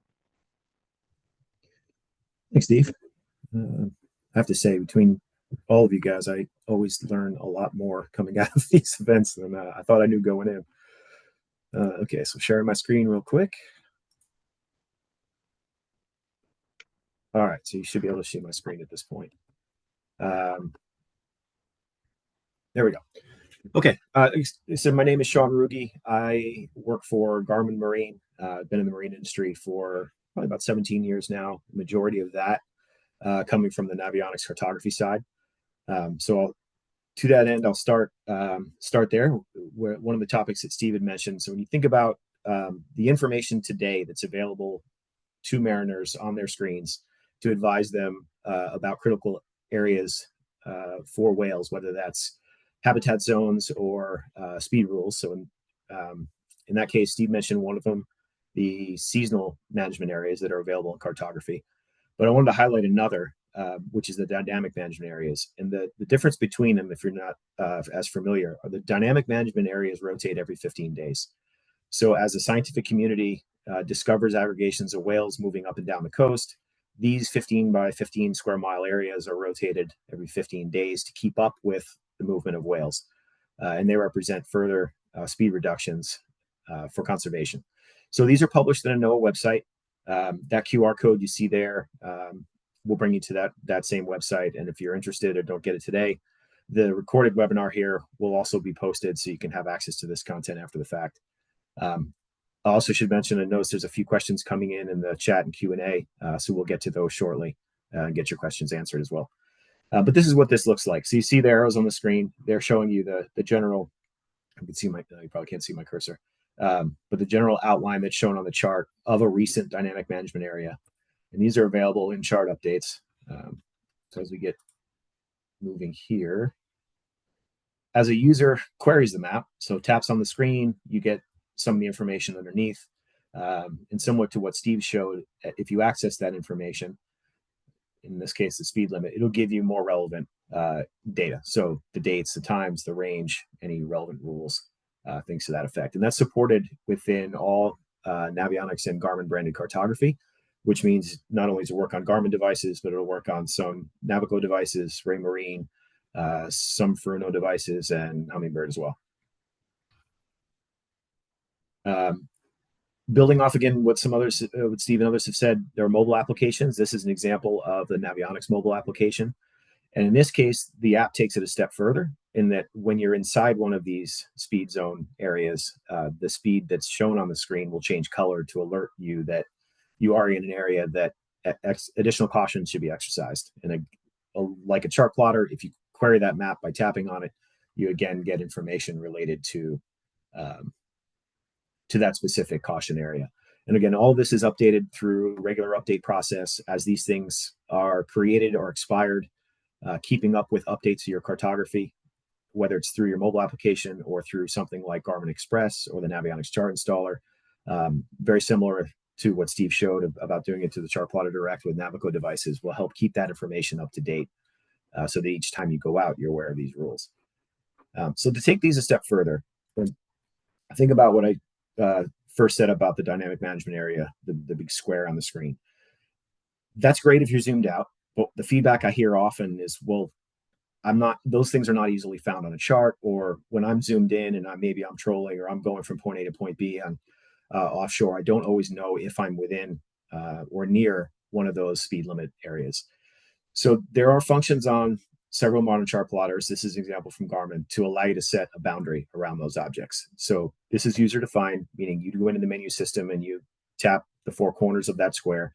Thanks, Steve. I have to say, between all of you guys, I always learn a lot more coming out of these events than I thought I knew going in. Okay, so sharing my screen real quick. All right, so you should be able to see my screen at this point. There we go. Okay, so my name is Shaun Ruge. I work for Garmin Marine. I've been in the marine industry for probably about 17 years now. The majority of that coming from the navionics cartography side. To that end, I'll start there. Where one of the topics that Steve had mentioned. So when you think about the information today that's available to mariners on their screens to advise them about critical areas for whales, whether that's habitat zones or speed rules. So in that case, Steve mentioned one of them, the seasonal management areas that are available in cartography. But I wanted to highlight another, which is the dynamic management areas. And the difference between them, if you're not as familiar, are the dynamic management areas rotate every 15 days. So as the scientific community discovers aggregations of whales moving up and down the coast, these 15 by 15 square mile areas are rotated every 15 days to keep up with the movement of whales. And they represent further speed reductions for conservation. So these are published in a NOAA website. That QR code you see there will bring you to that same website. And if you're interested or don't get it today, the recorded webinar here will also be posted so you can have access to this content after the fact. I also should mention, I noticed there's a few questions coming in the chat and Q&A, so we'll get to those shortly and get your questions answered as well. But this is what this looks like. So you see the arrows on the screen. They're showing you the general, you can see you probably can't see my cursor, but the general outline that's shown on the chart of a recent dynamic management area. And these are available in chart updates. So as we get moving here, as a user queries the map, so taps on the screen, you get some of the information underneath. And similar to what Steve showed, if you access that information, in this case, the speed limit, it'll give you more relevant data. So the dates, the times, the range, any relevant rules, things to that effect. And that's supported within all Navionics and Garmin branded cartography, which means not only does it work on Garmin devices, but it'll work on some Navico devices, Ray Marine, some Furuno devices, and Humminbird as well. Building off again what some others, what Steve and others have said, there are mobile applications. This is an example of the Navionics mobile application. And in this case, the app takes it a step further in that when you're inside one of these speed zone areas, the speed that's shown on the screen will change color to alert you that you are in an area that additional caution should be exercised. And like a chart plotter, if you query that map by tapping on it, you again get information related to that specific caution area. And again, all this is updated through regular update process as these things are created or expired, keeping up with updates to your cartography, whether it's through your mobile application or through something like Garmin Express or the Navionics chart installer. Very similar to what Steve showed about doing it to the chart plotter direct with Navico devices will help keep that information up to date so that each time you go out, you're aware of these rules. So to take these a step further, think about what I first said about the dynamic management area, the big square on the screen. That's great if you're zoomed out, but the feedback I hear often is, well, those things are not easily found on a chart, or when I'm zoomed in and maybe I'm trolling or I'm going from point A to point B on offshore, I don't always know if I'm within or near one of those speed limit areas. So there are functions on several modern chart plotters. This is an example from Garmin to allow you to set a boundary around those objects. So this is user defined, meaning you go into the menu system and you tap the four corners of that square,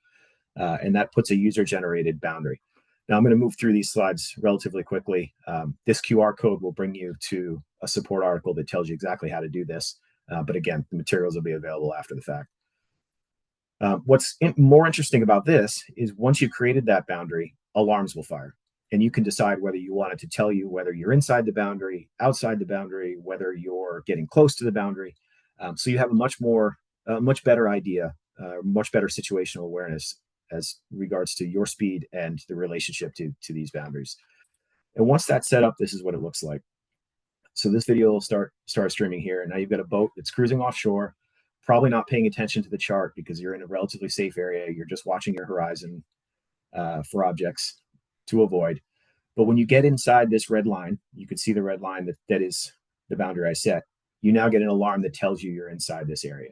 and that puts a user generated boundary. Now I'm going to move through these slides relatively quickly. This QR code will bring you to a support article that tells you exactly how to do this. But again, the materials will be available after the fact. What's more interesting about this is once you've created that boundary, alarms will fire. And you can decide whether you want it to tell you whether you're inside the boundary, outside the boundary, whether you're getting close to the boundary. So you have a much better idea, much better situational awareness as regards to your speed and the relationship to these boundaries. And once that's set up, this is what it looks like. So this video will start streaming here. And now you've got a boat that's cruising offshore, probably not paying attention to the chart because you're in a relatively safe area. You're just watching your horizon for objects to avoid. But when you get inside this red line, you can see the red line that is the boundary I set. You now get an alarm that tells you you're inside this area.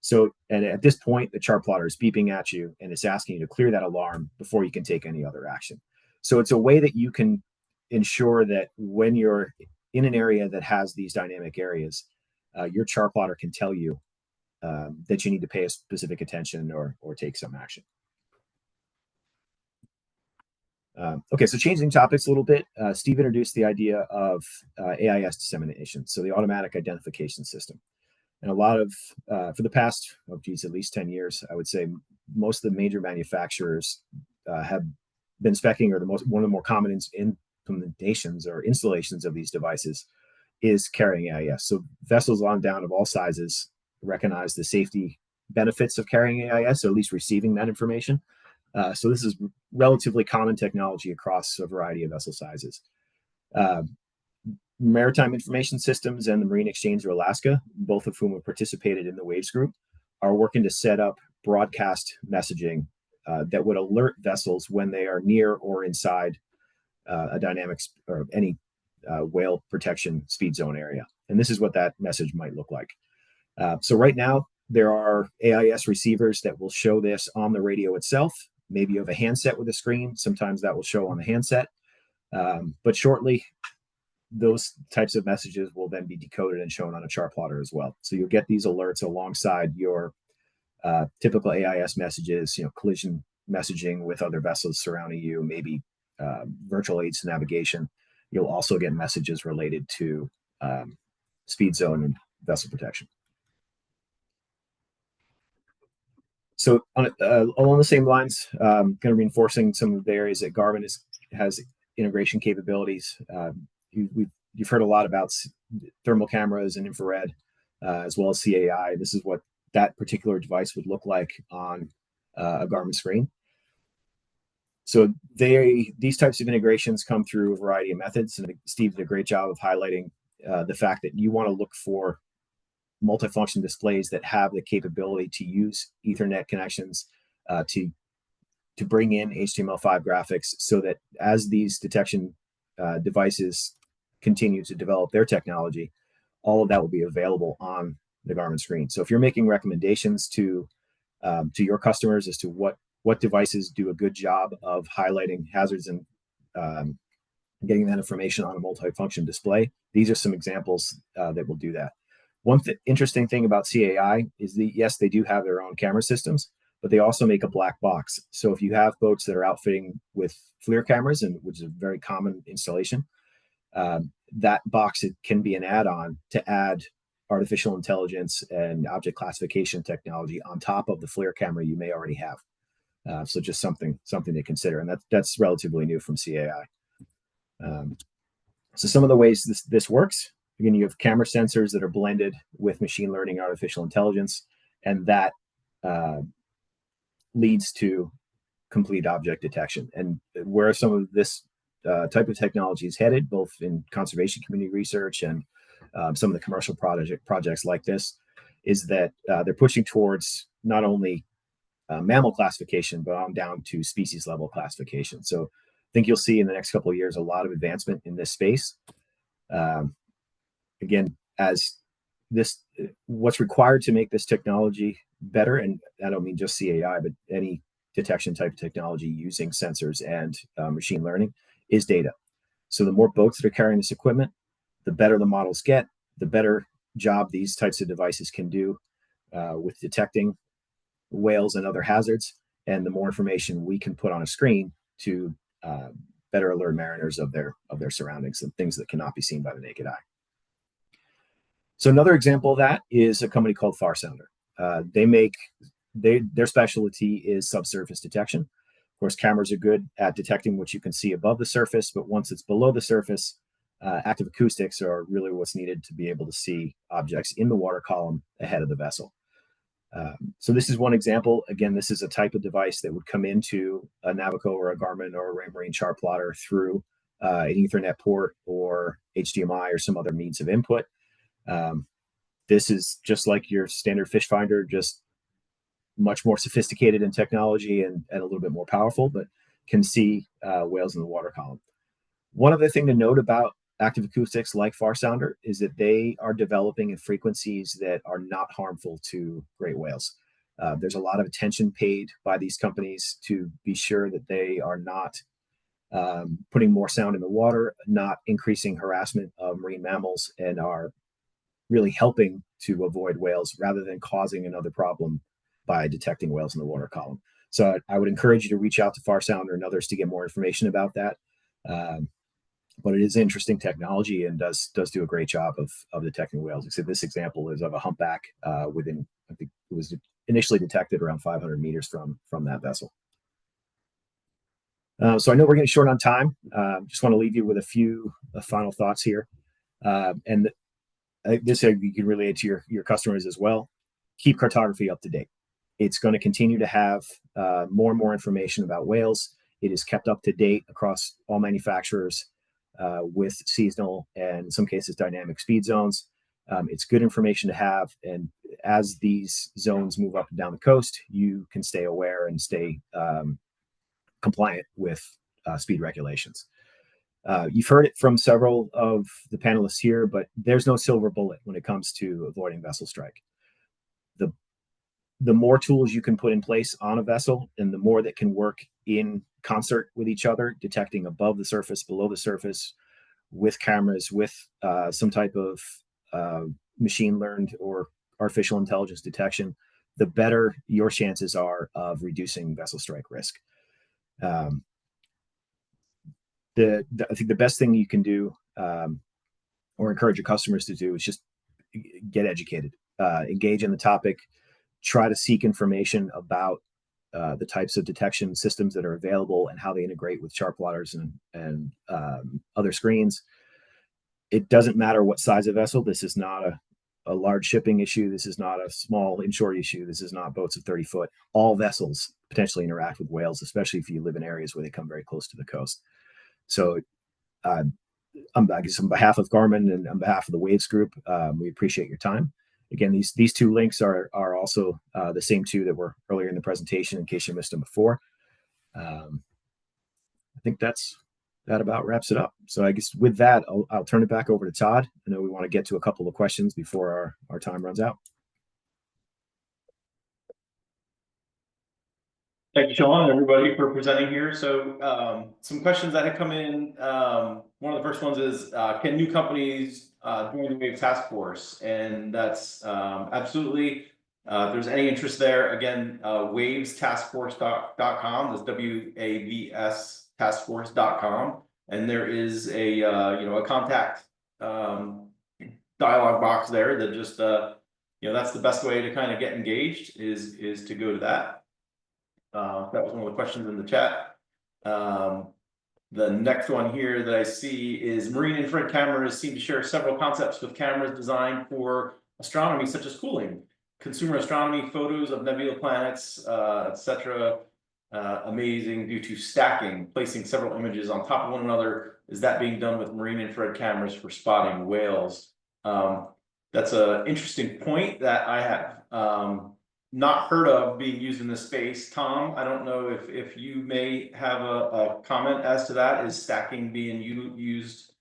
So and at this point, the chart plotter is beeping at you and it's asking you to clear that alarm before you can take any other action. So it's a way that you can ensure that when you're in an area that has these dynamic areas, your chart plotter can tell you that you need to pay a specific attention or take some action. Okay, so changing topics a little bit, Steve introduced the idea of AIS dissemination, so the automatic identification system. And a lot of, for the past, at least 10 years, I would say most of the major manufacturers have been speccing, or one of the more common implementations or installations of these devices is carrying AIS. So vessels on down of all sizes recognize the safety benefits of carrying AIS, or at least receiving that information. So this is relatively common technology across a variety of vessel sizes. Maritime Information Systems and the Marine Exchange of Alaska, both of whom have participated in the WAVES group, are working to set up broadcast messaging that would alert vessels when they are near or inside a dynamics or any whale protection speed zone area. And this is what that message might look like. So right now, there are AIS receivers that will show this on the radio itself. Maybe you have a handset with a screen. Sometimes that will show on the handset. But shortly, those types of messages will then be decoded and shown on a chart plotter as well. So you'll get these alerts alongside your typical AIS messages, collision messaging with other vessels surrounding you, maybe virtual aids to navigation. You'll also get messages related to speed zone and vessel protection. So along the same lines, kind of reinforcing some of the areas that Garmin has integration capabilities. You've heard a lot about thermal cameras and infrared, as well as CAI. This is what that particular device would look like on a Garmin screen. So these types of integrations come through a variety of methods, and Steve did a great job of highlighting the fact that you want to look for multifunction displays that have the capability to use Ethernet connections to bring in HTML5 graphics, so that as these detection devices continue to develop their technology, all of that will be available on the Garmin screen. So if you're making recommendations to your customers as to what devices do a good job of highlighting hazards and getting that information on a multifunction display, these are some examples that will do that. One interesting thing about CAI is that, yes, they do have their own camera systems, but they also make a black box. So if you have boats that are outfitting with FLIR cameras, which is a very common installation, that box, it can be an add-on to add artificial intelligence and object classification technology on top of the FLIR camera you may already have. So just something to consider, and that's relatively new from CAI. So some of the ways this works. Again, you have camera sensors that are blended with machine learning, artificial intelligence, and that leads to complete object detection. And where some of this type of technology is headed, both in conservation community research and some of the commercial projects like this, is that they're pushing towards not only mammal classification, but on down to species level classification. So I think you'll see in the next couple of years a lot of advancement in this space. Again, as what's required to make this technology better, and I don't mean just CAI, but any detection type of technology using sensors and machine learning, is data. So the more boats that are carrying this equipment, the better the models get, the better job these types of devices can do with detecting whales and other hazards, and the more information we can put on a screen to better alert mariners of their surroundings and things that cannot be seen by the naked eye. So another example of that is a company called Farsounder. Their specialty is subsurface detection. Of course, cameras are good at detecting what you can see above the surface, but once it's below the surface, active acoustics are really what's needed to be able to see objects in the water column ahead of the vessel. So this is one example. Again, this is a type of device that would come into a Navico or a Garmin or a Raymarine chart plotter through an Ethernet port or HDMI or some other means of input. This is just like your standard fish finder, just much more sophisticated in technology and a little bit more powerful, but can see whales in the water column. One other thing to note about active acoustics like Farsounder is that they are developing at frequencies that are not harmful to great whales. There's a lot of attention paid by these companies to be sure that they are not putting more sound in the water, not increasing harassment of marine mammals, and are really helping to avoid whales rather than causing another problem by detecting whales in the water column. So I would encourage you to reach out to Farsounder and others to get more information about that. But it is interesting technology and does do a great job of detecting whales. Except this example is of a humpback within, I think it was initially detected around 500 meters from that vessel. So I know we're getting short on time. Just want to leave you with a few final thoughts here. And I think this you can relate to your customers as well. Keep cartography up to date. It's going to continue to have more and more information about whales. It is kept up to date across all manufacturers with seasonal and in some cases dynamic speed zones. It's good information to have, and as these zones move up and down the coast, you can stay aware and stay compliant with speed regulations. You've heard it from several of the panelists here, but there's no silver bullet when it comes to avoiding vessel strike. The more tools you can put in place on a vessel and the more that can work in concert with each other, detecting above the surface, below the surface, with cameras, with some type of machine learned or artificial intelligence detection, the better your chances are of reducing vessel strike risk. I think the best thing you can do or encourage your customers to do is just get educated, engage in the topic, try to seek information about the types of detection systems that are available and how they integrate with chart plotters and other screens. It doesn't matter what size of vessel. This is not a large shipping issue. This is not a small inshore issue. This is not boats of 30 foot. All vessels potentially interact with whales, especially if you live in areas where they come very close to the coast. So I guess on behalf of Garmin and on behalf of the Waves Group, we appreciate your time. Again, these two links are also the same two that were earlier in the presentation in case you missed them before. I think that about wraps it up. So I guess with that, I'll turn it back over to Todd. I know we want to get to a couple of questions before our time runs out. Thank you, Shaun, and everybody for presenting here. So some questions that have come in. One of the first ones is, can new companies join the Wave Taskforce? And that's absolutely, if there's any interest there, again, wavestaskforce.com, that's WAVS taskforce.com. And there is a contact dialog box there that just, that's the best way to kind of get engaged is to go to that. That was one of the questions in the chat. The next one here that I see is marine infrared cameras seem to share several concepts with cameras designed for astronomy, such as cooling, consumer astronomy, photos of nebula planets, etc. Amazing due to stacking, placing several images on top of one another. Is that being done with marine infrared cameras for spotting whales? That's an interesting point that I have not heard of being used in this space. Tom, I don't know if you may have a comment as to that. Is stacking being used?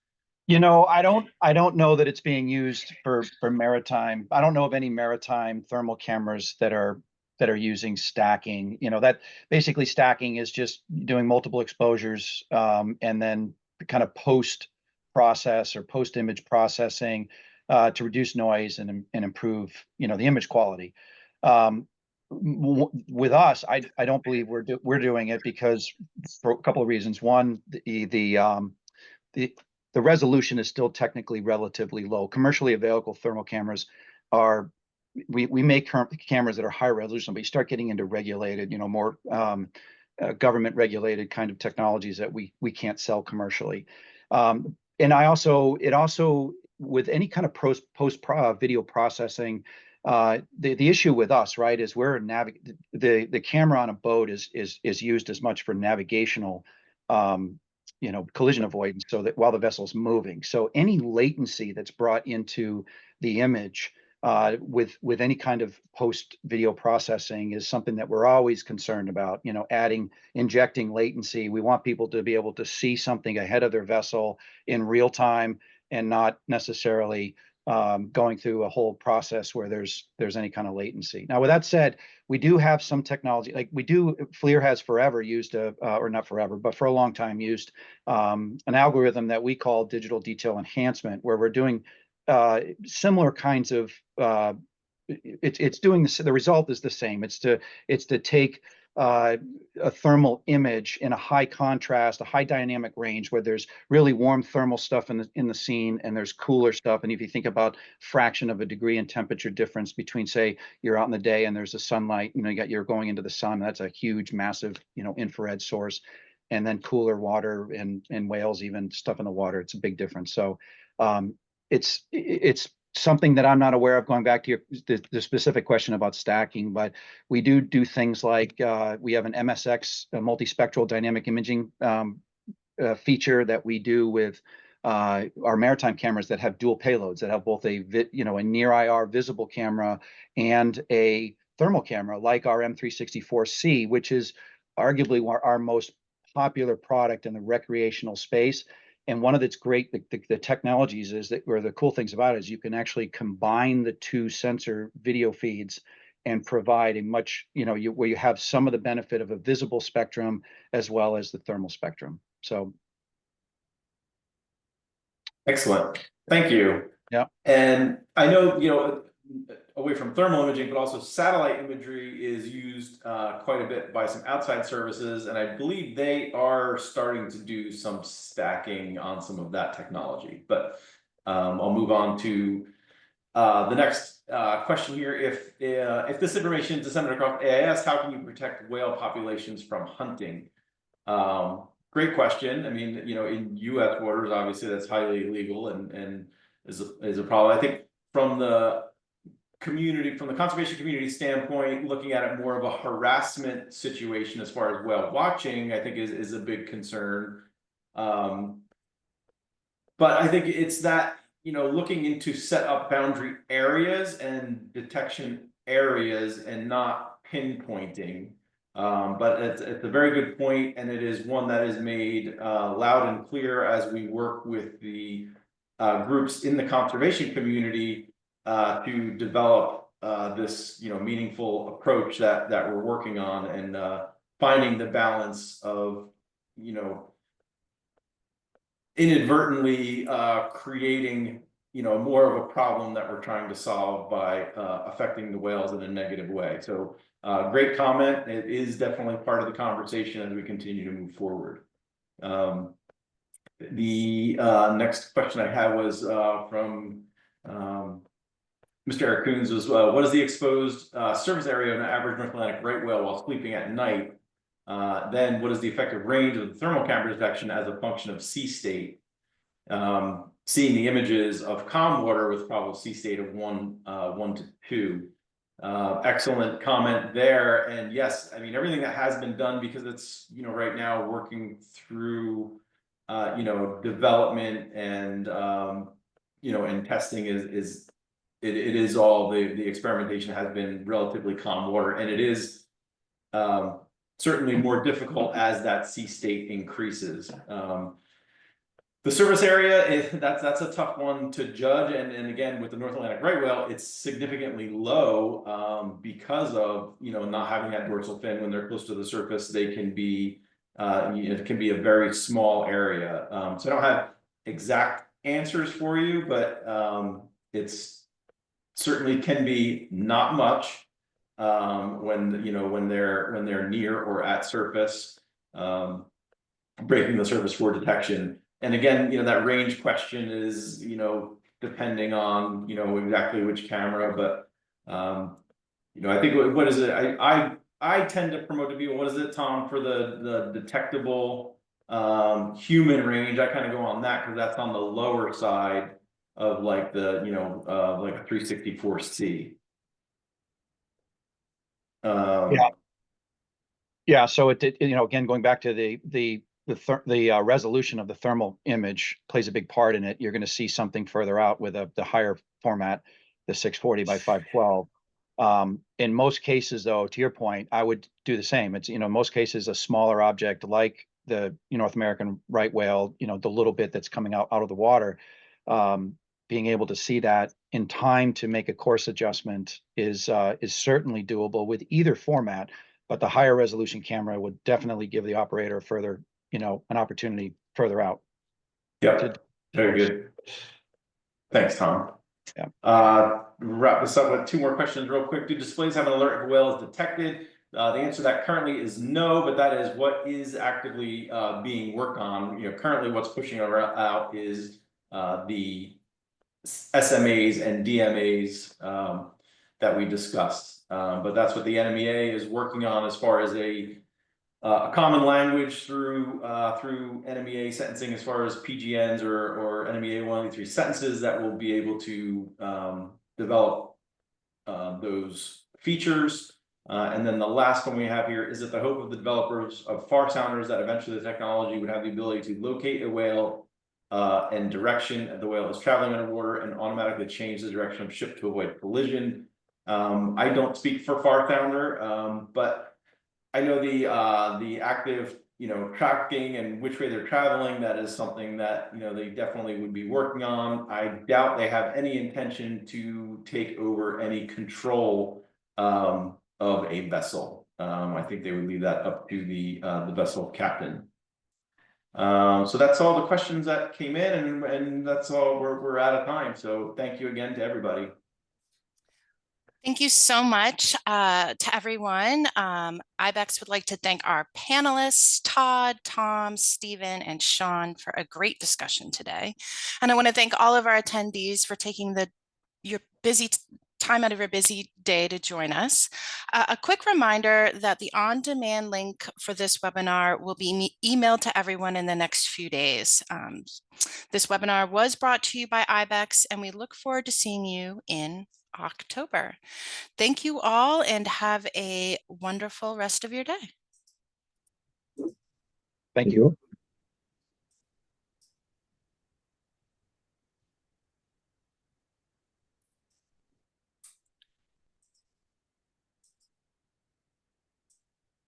I don't know that it's being used for maritime. I don't know of any maritime thermal cameras that are using stacking. That basically stacking is just doing multiple exposures and then kind of post process or post image processing to reduce noise and improve, you know, the image quality. With us, I don't believe we're doing it because for a couple of reasons. One, the resolution is still technically relatively low. Commercially available thermal cameras are, we make cameras that are high resolution, but you start getting into regulated, you know, more government regulated kind of technologies that we can't sell commercially. And it also with any kind of post video processing, the issue with us, right, is we're the camera on a boat is used as much for navigational, you know, collision avoidance, so that while the vessel's moving. So any latency that's brought into the image with any kind of post video processing is something that we're always concerned about, you know, injecting latency. We want people to be able to see something ahead of their vessel in real time and not necessarily going through a whole process where there's any kind of latency. Now, with that said, we do have some technology, like FLIR has forever used or not forever, but for a long time used an algorithm that we call digital detail enhancement, where we're doing similar kinds of it's doing this. The result is the same. It's to take a thermal image in a high contrast, a high dynamic range where there's really warm thermal stuff in the scene and there's cooler stuff. And if you think about fraction of a degree in temperature difference between, say, you're out in the day and there's the sunlight, you know, you're going into the sun, that's a huge, massive, you know, infrared source, and then cooler water and whales, even stuff in the water, it's a big difference. So it's something that I'm not aware of, going back to the specific question about stacking, but we do things like we have an MSX, a multispectral dynamic imaging feature that we do with our maritime cameras that have dual payloads, that have both a near IR visible camera and a thermal camera, like our M364C, which is arguably our most popular product in the recreational space. And one of its great the technologies is that, or the cool things about it, is you can actually combine the two sensor video feeds and provide a much, you know, where you have some of the benefit of a visible spectrum as well as the thermal spectrum. So excellent, thank you. Yeah. And I know, you know, away from thermal imaging, but also satellite imagery is used quite a bit by some outside services, and I believe they are starting to do some stacking on some of that technology. But I'll move on to the next question here. If this information is disseminated across AIS, how can you protect whale populations from hunting? Great question. I mean, you know, in U.S. waters, obviously that's highly illegal and is a problem. I think from the conservation community standpoint, looking at it more of a harassment situation as far as whale watching, I think is a big concern. But I think it's that, you know, looking into set up boundary areas and detection areas and not pinpointing. But it's a very good point, and it is one that is made loud and clear as we work with the groups in the conservation community to develop this, you know, meaningful approach that we're working on, and finding the balance of, you know, inadvertently creating, you know, more of a problem that we're trying to solve by affecting the whales in a negative way. So great comment. It is definitely part of the conversation as we continue to move forward. The next question I had was from Mr. Eric Coons was, what is the exposed surface area of an average North Atlantic right whale while sleeping at night? Then what is the effective range of the thermal camera detection as a function of sea state? Seeing the images of calm water with probable sea state of 1 to 2. Excellent comment there. And yes, I mean, everything that has been done, because it's, you know, right now working through, you know, development and, you know, and testing it is all the experimentation has been relatively calm water, and it is certainly more difficult as that sea state increases. The surface area, that's a tough one to judge, and again, with the North Atlantic right whale, it's significantly low because of, you know, not having that dorsal fin. When they're close to the surface, they can be it can be a very small area. So I don't have exact answers for you, but it's certainly can be not much when when they're near or at surface, breaking the surface for detection. And again, that range question is depending on exactly which camera, but I think what is it? I tend to promote to people, what is it, Tom, for the detectable human range? I kind of go on that because that's on the lower side of like the like a 364C. Yeah. So again, going back to the resolution of the thermal image plays a big part in it. You're going to see something further out with the higher format, the 640 by 512. In most cases, though, to your point, I would do the same. It's, in most cases, a smaller object like the North American right whale, the little bit that's coming out of the water, being able to see that in time to make a course adjustment is certainly doable with either format. But the higher resolution camera would definitely give the operator further, an opportunity further out. Yeah, very good. Thanks, Tom. Yeah. Wrap this up with two more questions real quick. Do displays have an alert if a whale is detected? The answer to that currently is no, but that is what is actively being worked on. Currently what's pushing out is the SMAs and DMAs that we discussed. But that's what the NMEA is working on as far as a common language through NMEA sentencing, as far as PGNs or NMEA 183 sentences that will be able to develop those features. And then the last one we have here is that the hope of the developers of far sounders that eventually the technology would have the ability to locate a whale and direction the whale is traveling underwater and automatically change the direction of ship to avoid collision. I don't speak for far sounder, but I know the active tracking and which way they're traveling. That is something that they definitely would be working on. I doubt they have any intention to take over any control of a vessel. I think they would leave that up to the vessel captain. So that's all the questions that came in, and that's all. We're out of time. So thank you again to everybody. Thank you so much to everyone. IBEX would like to thank our panelists, Todd, Tom, Stephen, and Shaun, for a great discussion today. And I want to thank all of our attendees for taking your busy time out of your busy day to join us. A quick reminder that the on-demand link for this webinar will be emailed to everyone in the next few days. This webinar was brought to you by IBEX, and we look forward to seeing you in October. Thank you all and have a wonderful rest of your day. Thank you.